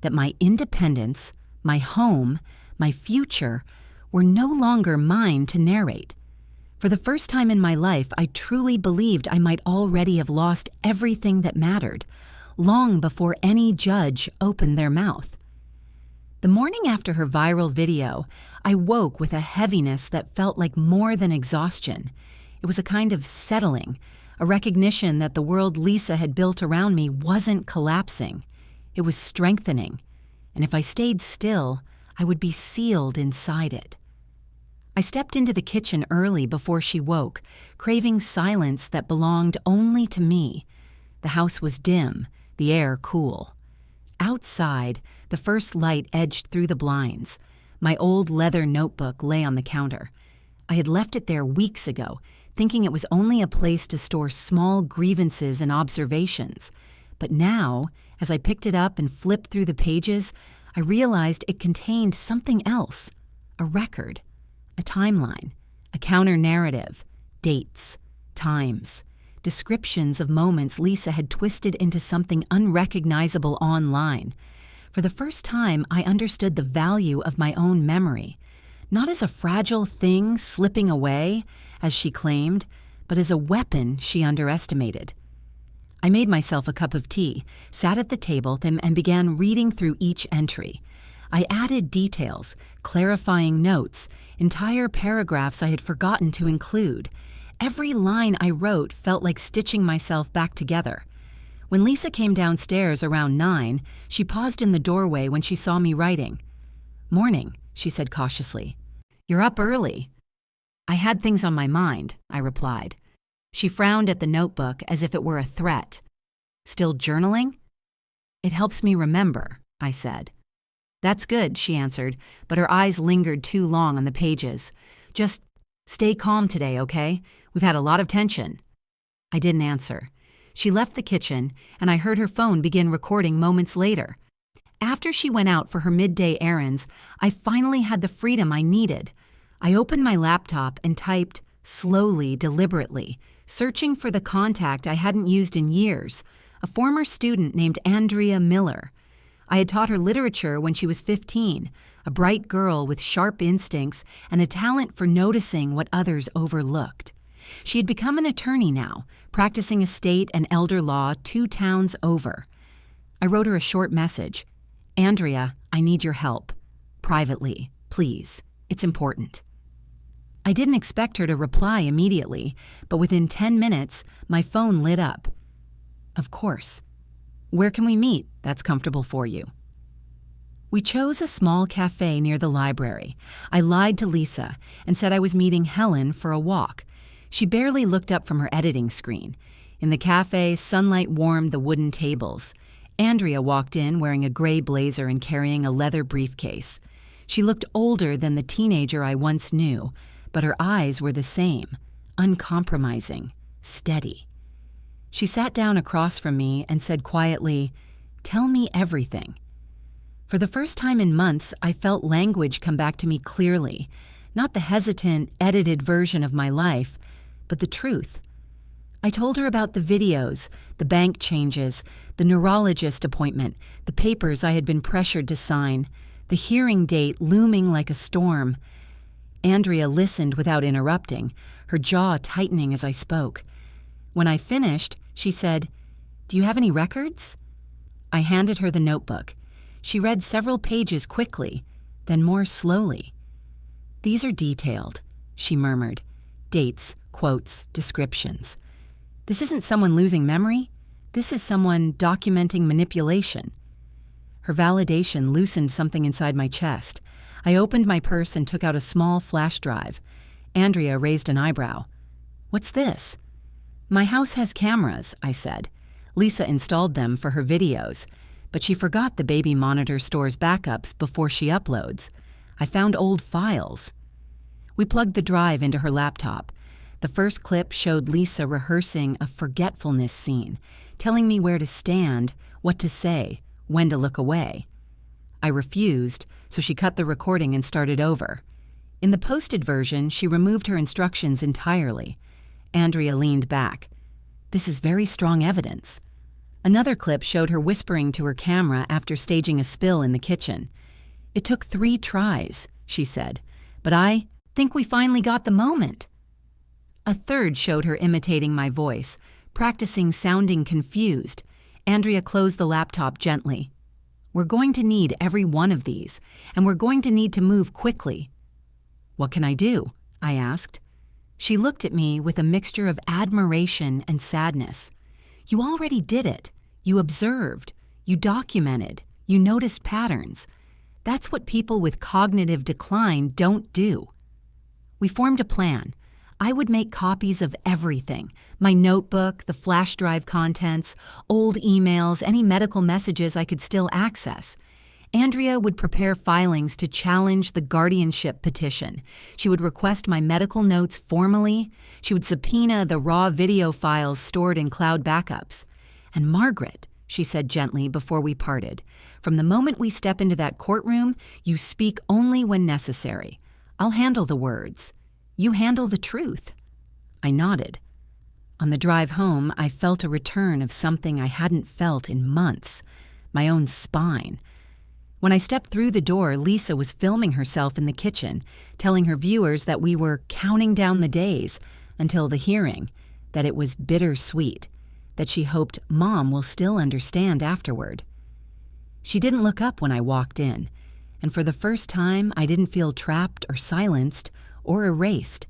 that my independence, my home, my future were no longer mine to narrate. For the first time in my life, I truly believed I might already have lost everything that mattered, long before any judge opened their mouth. The morning after her viral video, I woke with a heaviness that felt like more than exhaustion. It was a kind of settling, a recognition that the world Lisa had built around me wasn't collapsing. It was strengthening, and if I stayed still, I would be sealed inside it. I stepped into the kitchen early before she woke, craving silence that belonged only to me. The house was dim, the air cool. Outside, the first light edged through the blinds. My old leather notebook lay on the counter. I had left it there weeks ago, thinking it was only a place to store small grievances and observations. But now, as I picked it up and flipped through the pages, I realized it contained something else, a record, a timeline, a counter-narrative, dates, times, descriptions of moments Lisa had twisted into something unrecognizable online. For the first time, I understood the value of my own memory, not as a fragile thing slipping away, as she claimed, but as a weapon she underestimated. I made myself a cup of tea, sat at the table, and began reading through each entry. I added details, clarifying notes, entire paragraphs I had forgotten to include. Every line I wrote felt like stitching myself back together. When Lisa came downstairs around 9, she paused in the doorway when she saw me writing. "Morning," she said cautiously. "You're up early." "I had things on my mind," I replied. She frowned at the notebook as if it were a threat. "Still journaling?" "It helps me remember," I said. "That's good," she answered, but her eyes lingered too long on the pages. "Just stay calm today, okay? We've had a lot of tension." I didn't answer. She left the kitchen, and I heard her phone begin recording moments later. After she went out for her midday errands, I finally had the freedom I needed. I opened my laptop and typed, slowly, deliberately, searching for the contact I hadn't used in years, a former student named Andrea Miller. I had taught her literature when she was 15, a bright girl with sharp instincts and a talent for noticing what others overlooked. She had become an attorney now, practicing estate and elder law 2 towns over. I wrote her a short message. "Andrea, I need your help. Privately, please. It's important." I didn't expect her to reply immediately, but within 10 minutes, my phone lit up. "Of course. Where can we meet that's comfortable for you?" We chose a small cafe near the library. I lied to Lisa and said I was meeting Helen for a walk. She barely looked up from her editing screen. In the cafe, sunlight warmed the wooden tables. Andrea walked in wearing a gray blazer and carrying a leather briefcase. She looked older than the teenager I once knew, but her eyes were the same, uncompromising, steady. She sat down across from me and said quietly, "Tell me everything." For the first time in months, I felt language come back to me clearly, not the hesitant, edited version of my life, but the truth. I told her about the videos, the bank changes, the neurologist appointment, the papers I had been pressured to sign, the hearing date looming like a storm. Andrea listened without interrupting, her jaw tightening as I spoke. When I finished, she said, "Do you have any records?" I handed her the notebook. She read several pages quickly, then more slowly. "These are detailed," she murmured. Dates, quotes, descriptions. This isn't someone losing memory. This is someone documenting manipulation. Her validation loosened something inside my chest. I opened my purse and took out a small flash drive. Andrea raised an eyebrow. "What's this?" "My house has cameras," I said. "Lisa installed them for her videos, but she forgot the baby monitor stores backups before she uploads. I found old files." We plugged the drive into her laptop. The first clip showed Lisa rehearsing a forgetfulness scene, telling me where to stand, what to say, when to look away. I refused, so she cut the recording and started over. In the posted version, she removed her instructions entirely. Andrea leaned back. "This is very strong evidence." Another clip showed her whispering to her camera after staging a spill in the kitchen. "It took 3 tries," she said, "but I think we finally got the moment." A third showed her imitating my voice, practicing sounding confused. Andrea closed the laptop gently. "We're going to need every one of these, and we're going to need to move quickly." "What can I do?" I asked. She looked at me with a mixture of admiration and sadness. "You already did it. You observed. You documented. You noticed patterns. That's what people with cognitive decline don't do." We formed a plan. I would make copies of everything: my notebook, the flash drive contents, old emails, any medical messages I could still access. Andrea would prepare filings to challenge the guardianship petition. She would request my medical notes formally. She would subpoena the raw video files stored in cloud backups. "And Margaret," she said gently before we parted, "from the moment we step into that courtroom, you speak only when necessary. I'll handle the words. You handle the truth." I nodded. On the drive home, I felt a return of something I hadn't felt in months: my own spine. When I stepped through the door, Lisa was filming herself in the kitchen, telling her viewers that we were counting down the days until the hearing, that it was bittersweet, that she hoped Mom will still understand afterward. She didn't look up when I walked in, and for the first time, I didn't feel trapped or silenced or erased.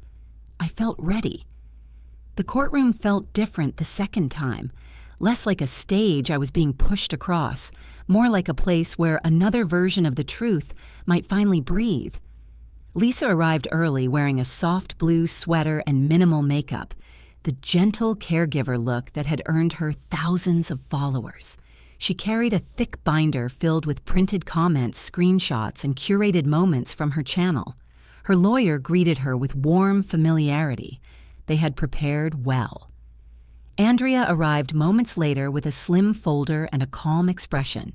I felt ready. The courtroom felt different the second time, less like a stage I was being pushed across, more like a place where another version of the truth might finally breathe. Lisa arrived early wearing a soft blue sweater and minimal makeup, the gentle caregiver look that had earned her thousands of followers. She carried a thick binder filled with printed comments, screenshots, and curated moments from her channel. Her lawyer greeted her with warm familiarity. They had prepared well. Andrea arrived moments later with a slim folder and a calm expression.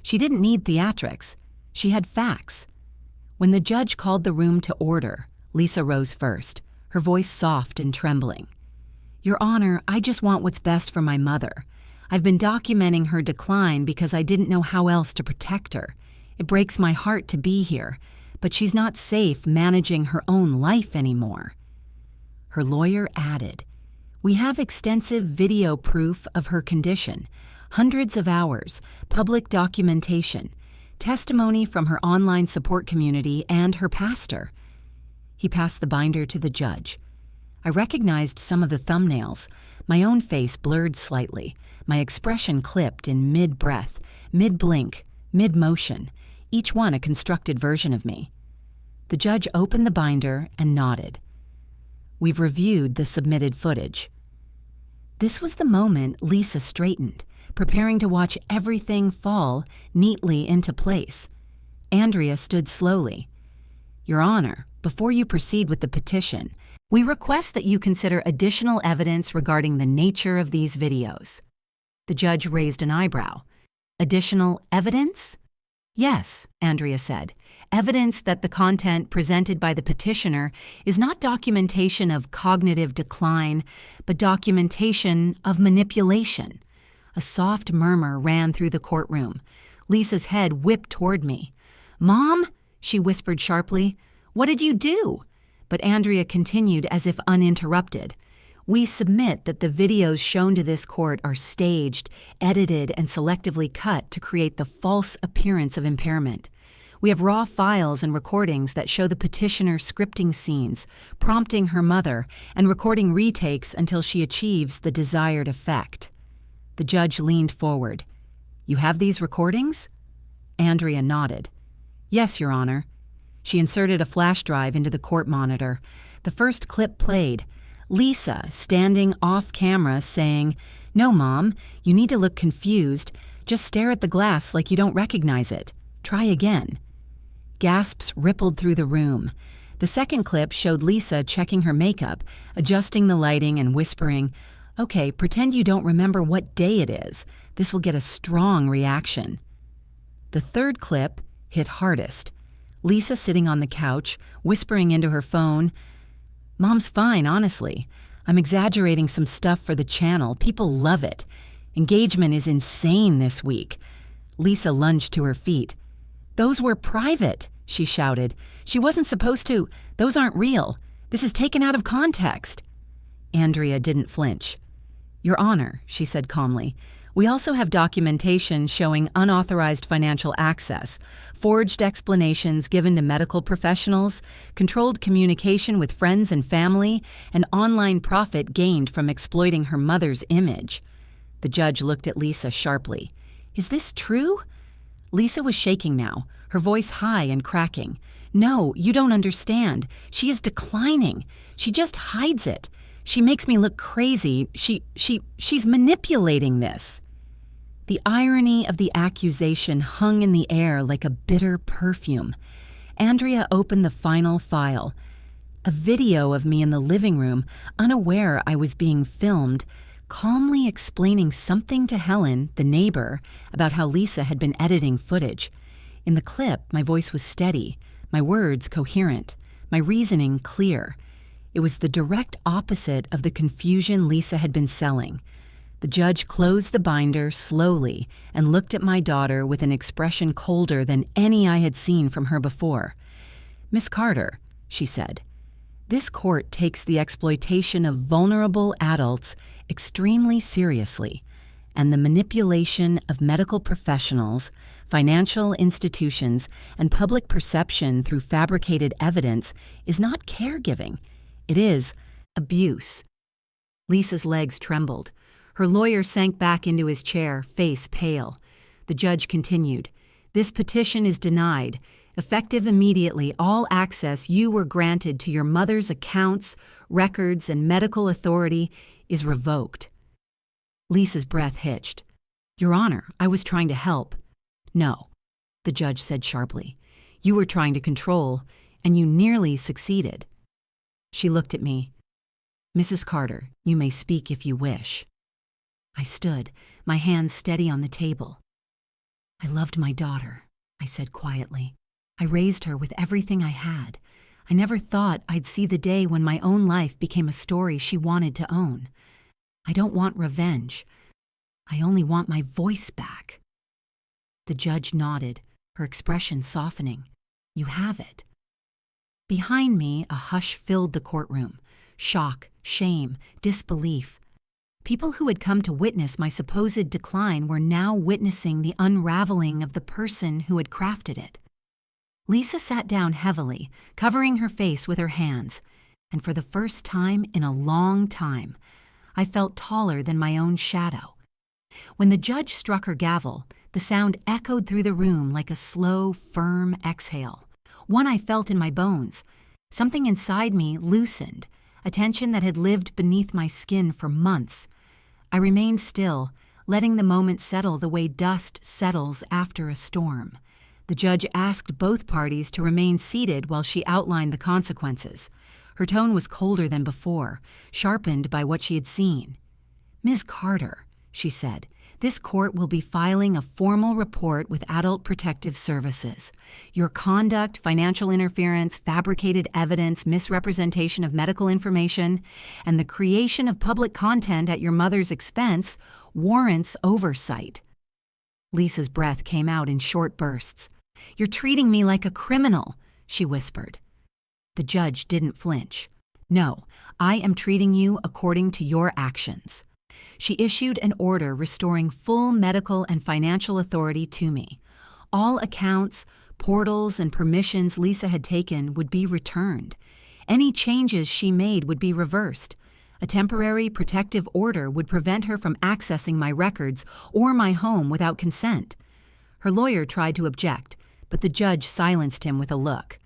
She didn't need theatrics. She had facts. When the judge called the room to order, Lisa rose first, her voice soft and trembling. "Your Honor, I just want what's best for my mother. I've been documenting her decline because I didn't know how else to protect her. It breaks my heart to be here, but she's not safe managing her own life anymore." Her lawyer added, "We have extensive video proof of her condition, hundreds of hours, public documentation, testimony from her online support community and her pastor." He passed the binder to the judge. I recognized some of the thumbnails. My own face blurred slightly, my expression clipped in mid-breath, mid-blink, mid-motion, each one a constructed version of me. The judge opened the binder and nodded. "We've reviewed the submitted footage." This was the moment Lisa straightened, preparing to watch everything fall neatly into place. Andrea stood slowly. "Your Honor, before you proceed with the petition, we request that you consider additional evidence regarding the nature of these videos." The judge raised an eyebrow. "Additional evidence?" "Yes," Andrea said. "Evidence that the content presented by the petitioner is not documentation of cognitive decline, but documentation of manipulation." A soft murmur ran through the courtroom. Lisa's head whipped toward me. "Mom," she whispered sharply, "what did you do?" But Andrea continued as if uninterrupted. "We submit that the videos shown to this court are staged, edited, and selectively cut to create the false appearance of impairment. We have raw files and recordings that show the petitioner scripting scenes, prompting her mother, and recording retakes until she achieves the desired effect. The judge leaned forward. "You have these recordings?" Andrea nodded. "Yes, Your Honor." She inserted a flash drive into the court monitor. The first clip played. Lisa, standing off camera, saying, "No, Mom, you need to look confused. Just stare at the glass like you don't recognize it. Try again." Gasps rippled through the room. The second clip showed Lisa checking her makeup, adjusting the lighting and whispering, "Okay, pretend you don't remember what day it is. This will get a strong reaction." The third clip hit hardest. Lisa sitting on the couch, whispering into her phone, "Mom's fine, honestly. I'm exaggerating some stuff for the channel. People love it. Engagement is insane this week." Lisa lunged to her feet. "Those were private," she shouted. "She wasn't supposed to. Those aren't real. This is taken out of context." Andrea didn't flinch. "Your Honor," she said calmly, "we also have documentation showing unauthorized financial access, forged explanations given to medical professionals, controlled communication with friends and family, and online profit gained from exploiting her mother's image." The judge looked at Lisa sharply. "Is this true?" Lisa was shaking now, her voice high and cracking. "No, you don't understand. She is declining. She just hides it. She makes me look crazy. She's manipulating this." The irony of the accusation hung in the air like a bitter perfume. Andrea opened the final file. A video of me in the living room, unaware I was being filmed, calmly explaining something to Helen, the neighbor, about how Lisa had been editing footage. In the clip, my voice was steady, my words coherent, my reasoning clear. It was the direct opposite of the confusion Lisa had been selling. The judge closed the binder slowly and looked at my daughter with an expression colder than any I had seen from her before. "Miss Carter," she said, "this court takes the exploitation of vulnerable adults extremely seriously, and the manipulation of medical professionals, financial institutions, and public perception through fabricated evidence is not caregiving. It is abuse." Lisa's legs trembled. Her lawyer sank back into his chair, face pale. The judge continued, "This petition is denied. Effective immediately, all access you were granted to your mother's accounts, records, and medical authority is revoked." Lisa's breath hitched. "Your Honor, I was trying to help." "No," the judge said sharply. "You were trying to control, and you nearly succeeded." She looked at me. "Mrs. Carter, you may speak if you wish." I stood, my hands steady on the table. "I loved my daughter," I said quietly. "I raised her with everything I had. I never thought I'd see the day when my own life became a story she wanted to own. I don't want revenge. I only want my voice back." The judge nodded, her expression softening. "You have it." Behind me, a hush filled the courtroom. Shock, shame, disbelief. People who had come to witness my supposed decline were now witnessing the unraveling of the person who had crafted it. Lisa sat down heavily, covering her face with her hands, and for the first time in a long time, I felt taller than my own shadow. When the judge struck her gavel, the sound echoed through the room like a slow, firm exhale, one I felt in my bones. Something inside me loosened, a tension that had lived beneath my skin for months. I remained still, letting the moment settle the way dust settles after a storm. The judge asked both parties to remain seated while she outlined the consequences. Her tone was colder than before, sharpened by what she had seen. "Ms. Carter," she said, "this court will be filing a formal report with Adult Protective Services. Your conduct, financial interference, fabricated evidence, misrepresentation of medical information, and the creation of public content at your mother's expense warrants oversight." Lisa's breath came out in short bursts. "You're treating me like a criminal," she whispered. The judge didn't flinch. "No, I am treating you according to your actions." She issued an order restoring full medical and financial authority to me. All accounts, Portals and permissions Lisa had taken would be returned. Any changes she made would be reversed. A temporary protective order would prevent her from accessing my records or my home without consent. Her lawyer tried to object, but the judge silenced him with a look.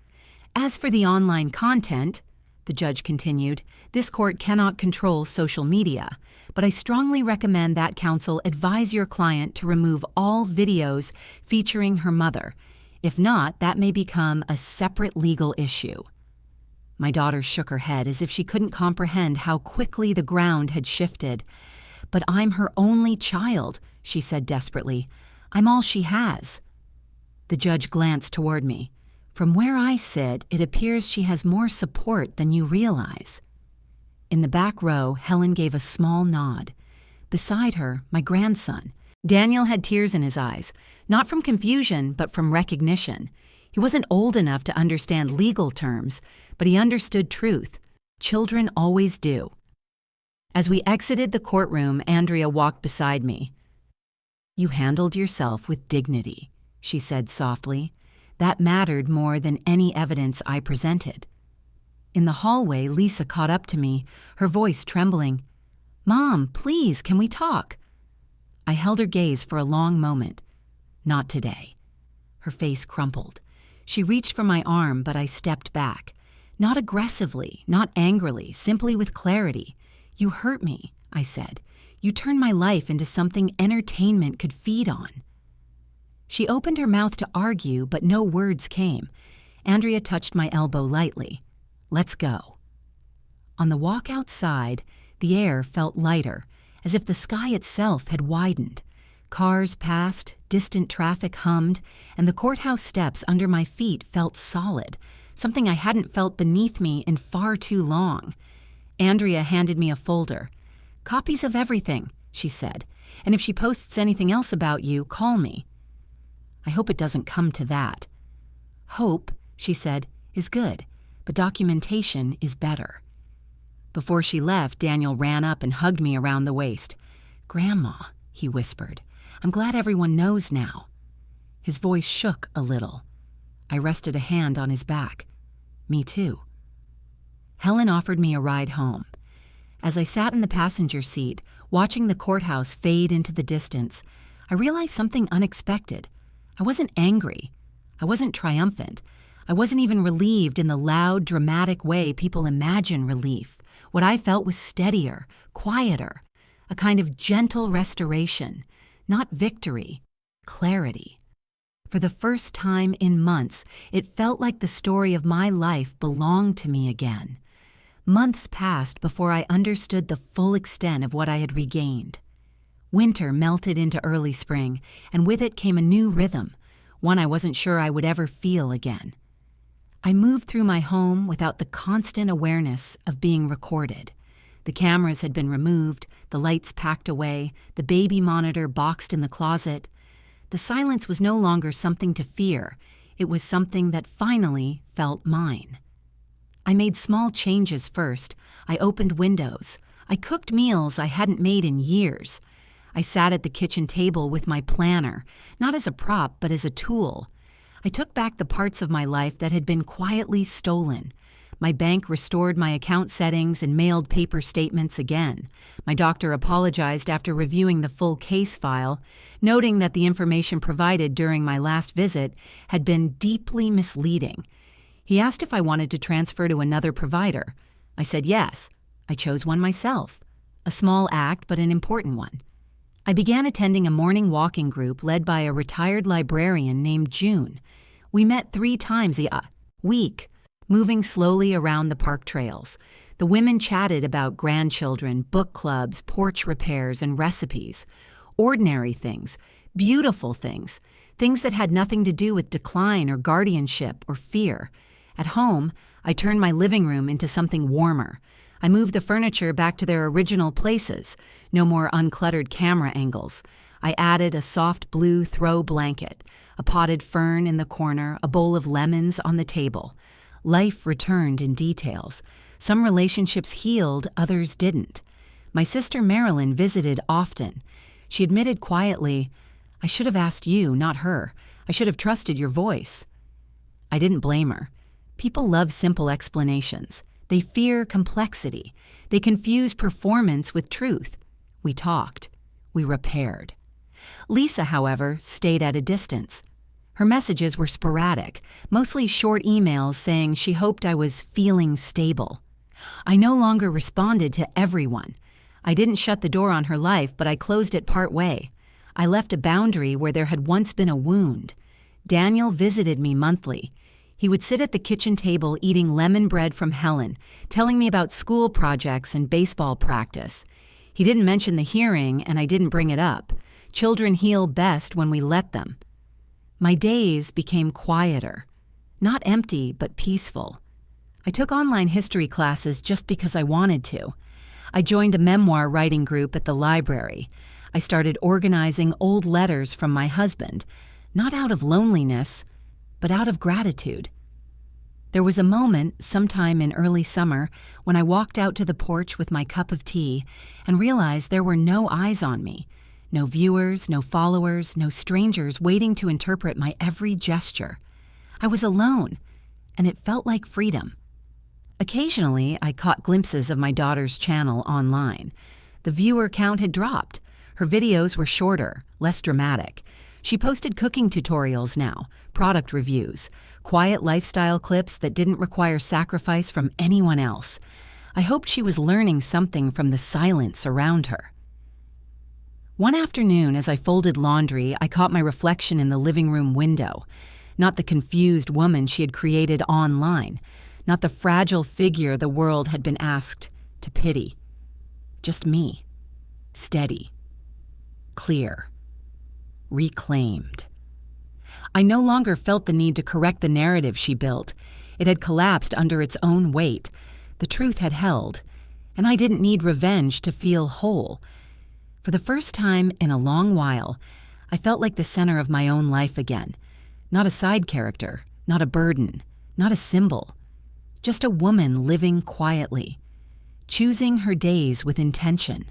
As for the online content, the judge continued, this court cannot control social media, but I strongly recommend that counsel advise your client to remove all videos featuring her mother. If not, that may become a separate legal issue. My daughter shook her head as if she couldn't comprehend how quickly the ground had shifted. But I'm her only child, she said desperately. I'm all she has. The judge glanced toward me. From where I sit, it appears she has more support than you realize. In the back row, Helen gave a small nod. Beside her, my grandson. Daniel had tears in his eyes, not from confusion, but from recognition. He wasn't old enough to understand legal terms, but he understood truth. Children always do. As we exited the courtroom, Andrea walked beside me. You handled yourself with dignity, she said softly. That mattered more than any evidence I presented. In the hallway, Lisa caught up to me, her voice trembling. Mom, please, can we talk? I held her gaze for a long moment. Not today. Her face crumpled. She reached for my arm, but I stepped back. Not aggressively, not angrily, simply with clarity. You hurt me, I said. You turned my life into something entertainment could feed on. She opened her mouth to argue, but no words came. Andrea touched my elbow lightly. Let's go. On the walk outside, the air felt lighter, as if the sky itself had widened. Cars passed, distant traffic hummed, and the courthouse steps under my feet felt solid, something I hadn't felt beneath me in far too long. Andrea handed me a folder. Copies of everything, she said, and if she posts anything else about you, call me. I hope it doesn't come to that. Hope, she said, is good, but documentation is better. Before she left, Daniel ran up and hugged me around the waist. Grandma, he whispered, I'm glad everyone knows now. His voice shook a little. I rested a hand on his back. Me too. Helen offered me a ride home. As I sat in the passenger seat, watching the courthouse fade into the distance, I realized something unexpected. I wasn't angry. I wasn't triumphant. I wasn't even relieved in the loud, dramatic way people imagine relief. What I felt was steadier, quieter, a kind of gentle restoration, not victory, clarity. For the first time in months, it felt like the story of my life belonged to me again. Months passed before I understood the full extent of what I had regained. Winter melted into early spring, and with it came a new rhythm, one I wasn't sure I would ever feel again. I moved through my home without the constant awareness of being recorded. The cameras had been removed, the lights packed away, the baby monitor boxed in the closet. The silence was no longer something to fear. It was something that finally felt mine. I made small changes first. I opened windows. I cooked meals I hadn't made in years. I sat at the kitchen table with my planner, not as a prop, but as a tool. I took back the parts of my life that had been quietly stolen. My bank restored my account settings and mailed paper statements again. My doctor apologized after reviewing the full case file, noting that the information provided during my last visit had been deeply misleading. He asked if I wanted to transfer to another provider. I said yes. I chose one myself. A small act, but an important one. I began attending a morning walking group led by a retired librarian named June. We met 3 times a week, moving slowly around the park trails. The women chatted about grandchildren, book clubs, porch repairs, and recipes. Ordinary things, beautiful things, things that had nothing to do with decline or guardianship or fear. At home, I turned my living room into something warmer. I moved the furniture back to their original places, no more uncluttered camera angles. I added a soft blue throw blanket, a potted fern in the corner, a bowl of lemons on the table. Life returned in details. Some relationships healed, others didn't. My sister Marilyn visited often. She admitted quietly, I should have asked you, not her. I should have trusted your voice. I didn't blame her. People love simple explanations. They fear complexity. They confuse performance with truth. We talked. We repaired. Lisa, however, stayed at a distance. Her messages were sporadic, mostly short emails saying she hoped I was feeling stable. I no longer responded to everyone. I didn't shut the door on her life, but I closed it part way. I left a boundary where there had once been a wound. Daniel visited me monthly. He would sit at the kitchen table eating lemon bread from Helen, telling me about school projects and baseball practice. He didn't mention the hearing, and I didn't bring it up. Children heal best when we let them. My days became quieter. Not empty, but peaceful. I took online history classes just because I wanted to. I joined a memoir writing group at the library. I started organizing old letters from my husband, not out of loneliness, but out of gratitude. There was a moment, sometime in early summer, when I walked out to the porch with my cup of tea and realized there were no eyes on me. No viewers, no followers, no strangers waiting to interpret my every gesture. I was alone, and it felt like freedom. Occasionally, I caught glimpses of my daughter's channel online. The viewer count had dropped. Her videos were shorter, less dramatic. She posted cooking tutorials now, product reviews, quiet lifestyle clips that didn't require sacrifice from anyone else. I hoped she was learning something from the silence around her. One afternoon, as I folded laundry, I caught my reflection in the living room window. Not the confused woman she had created online, not the fragile figure the world had been asked to pity. Just me, steady, clear, reclaimed. I no longer felt the need to correct the narrative she built. It had collapsed under its own weight. The truth had held, and I didn't need revenge to feel whole. For the first time in a long while, I felt like the center of my own life again. Not a side character, not a burden, not a symbol. Just a woman living quietly, choosing her days with intention,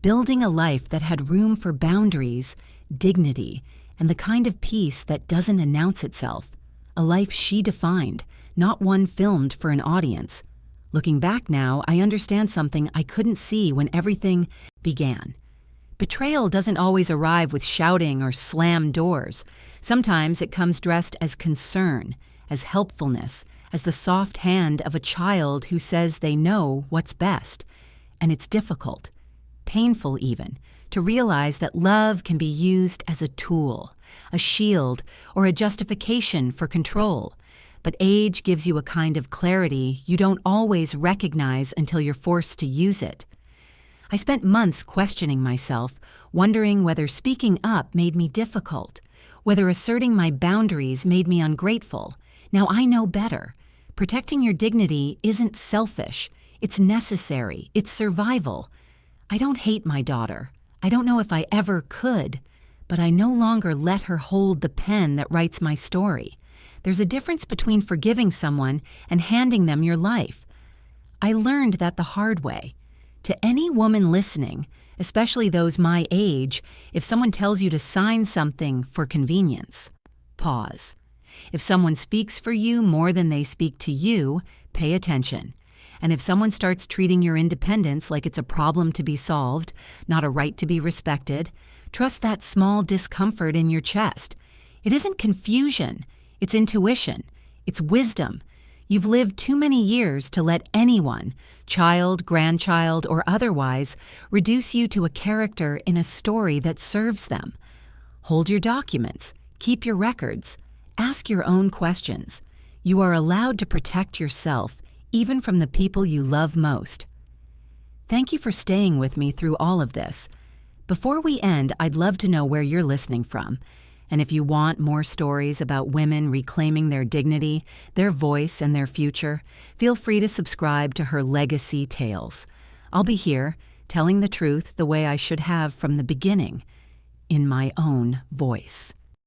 building a life that had room for boundaries, dignity, and the kind of peace that doesn't announce itself. A life she defined, not one filmed for an audience. Looking back now, I understand something I couldn't see when everything began. Betrayal doesn't always arrive with shouting or slammed doors. Sometimes it comes dressed as concern, as helpfulness, as the soft hand of a child who says they know what's best. And it's difficult, painful even, to realize that love can be used as a tool, a shield, or a justification for control. But age gives you a kind of clarity you don't always recognize until you're forced to use it. I spent months questioning myself, wondering whether speaking up made me difficult, whether asserting my boundaries made me ungrateful. Now I know better. Protecting your dignity isn't selfish. It's necessary. It's survival. I don't hate my daughter. I don't know if I ever could, but I no longer let her hold the pen that writes my story. There's a difference between forgiving someone and handing them your life. I learned that the hard way. To any woman listening, especially those my age, if someone tells you to sign something for convenience, pause. If someone speaks for you more than they speak to you, pay attention. And if someone starts treating your independence like it's a problem to be solved, not a right to be respected, trust that small discomfort in your chest. It isn't confusion, it's intuition, it's wisdom. You've lived too many years to let anyone, child, grandchild, or otherwise, reduce you to a character in a story that serves them. Hold your documents, keep your records, ask your own questions. You are allowed to protect yourself, even from the people you love most. Thank you for staying with me through all of this. Before we end, I'd love to know where you're listening from. And if you want more stories about women reclaiming their dignity, their voice, and their future, feel free to subscribe to her Legacy Tales. I'll be here, telling the truth the way I should have from the beginning, in my own voice.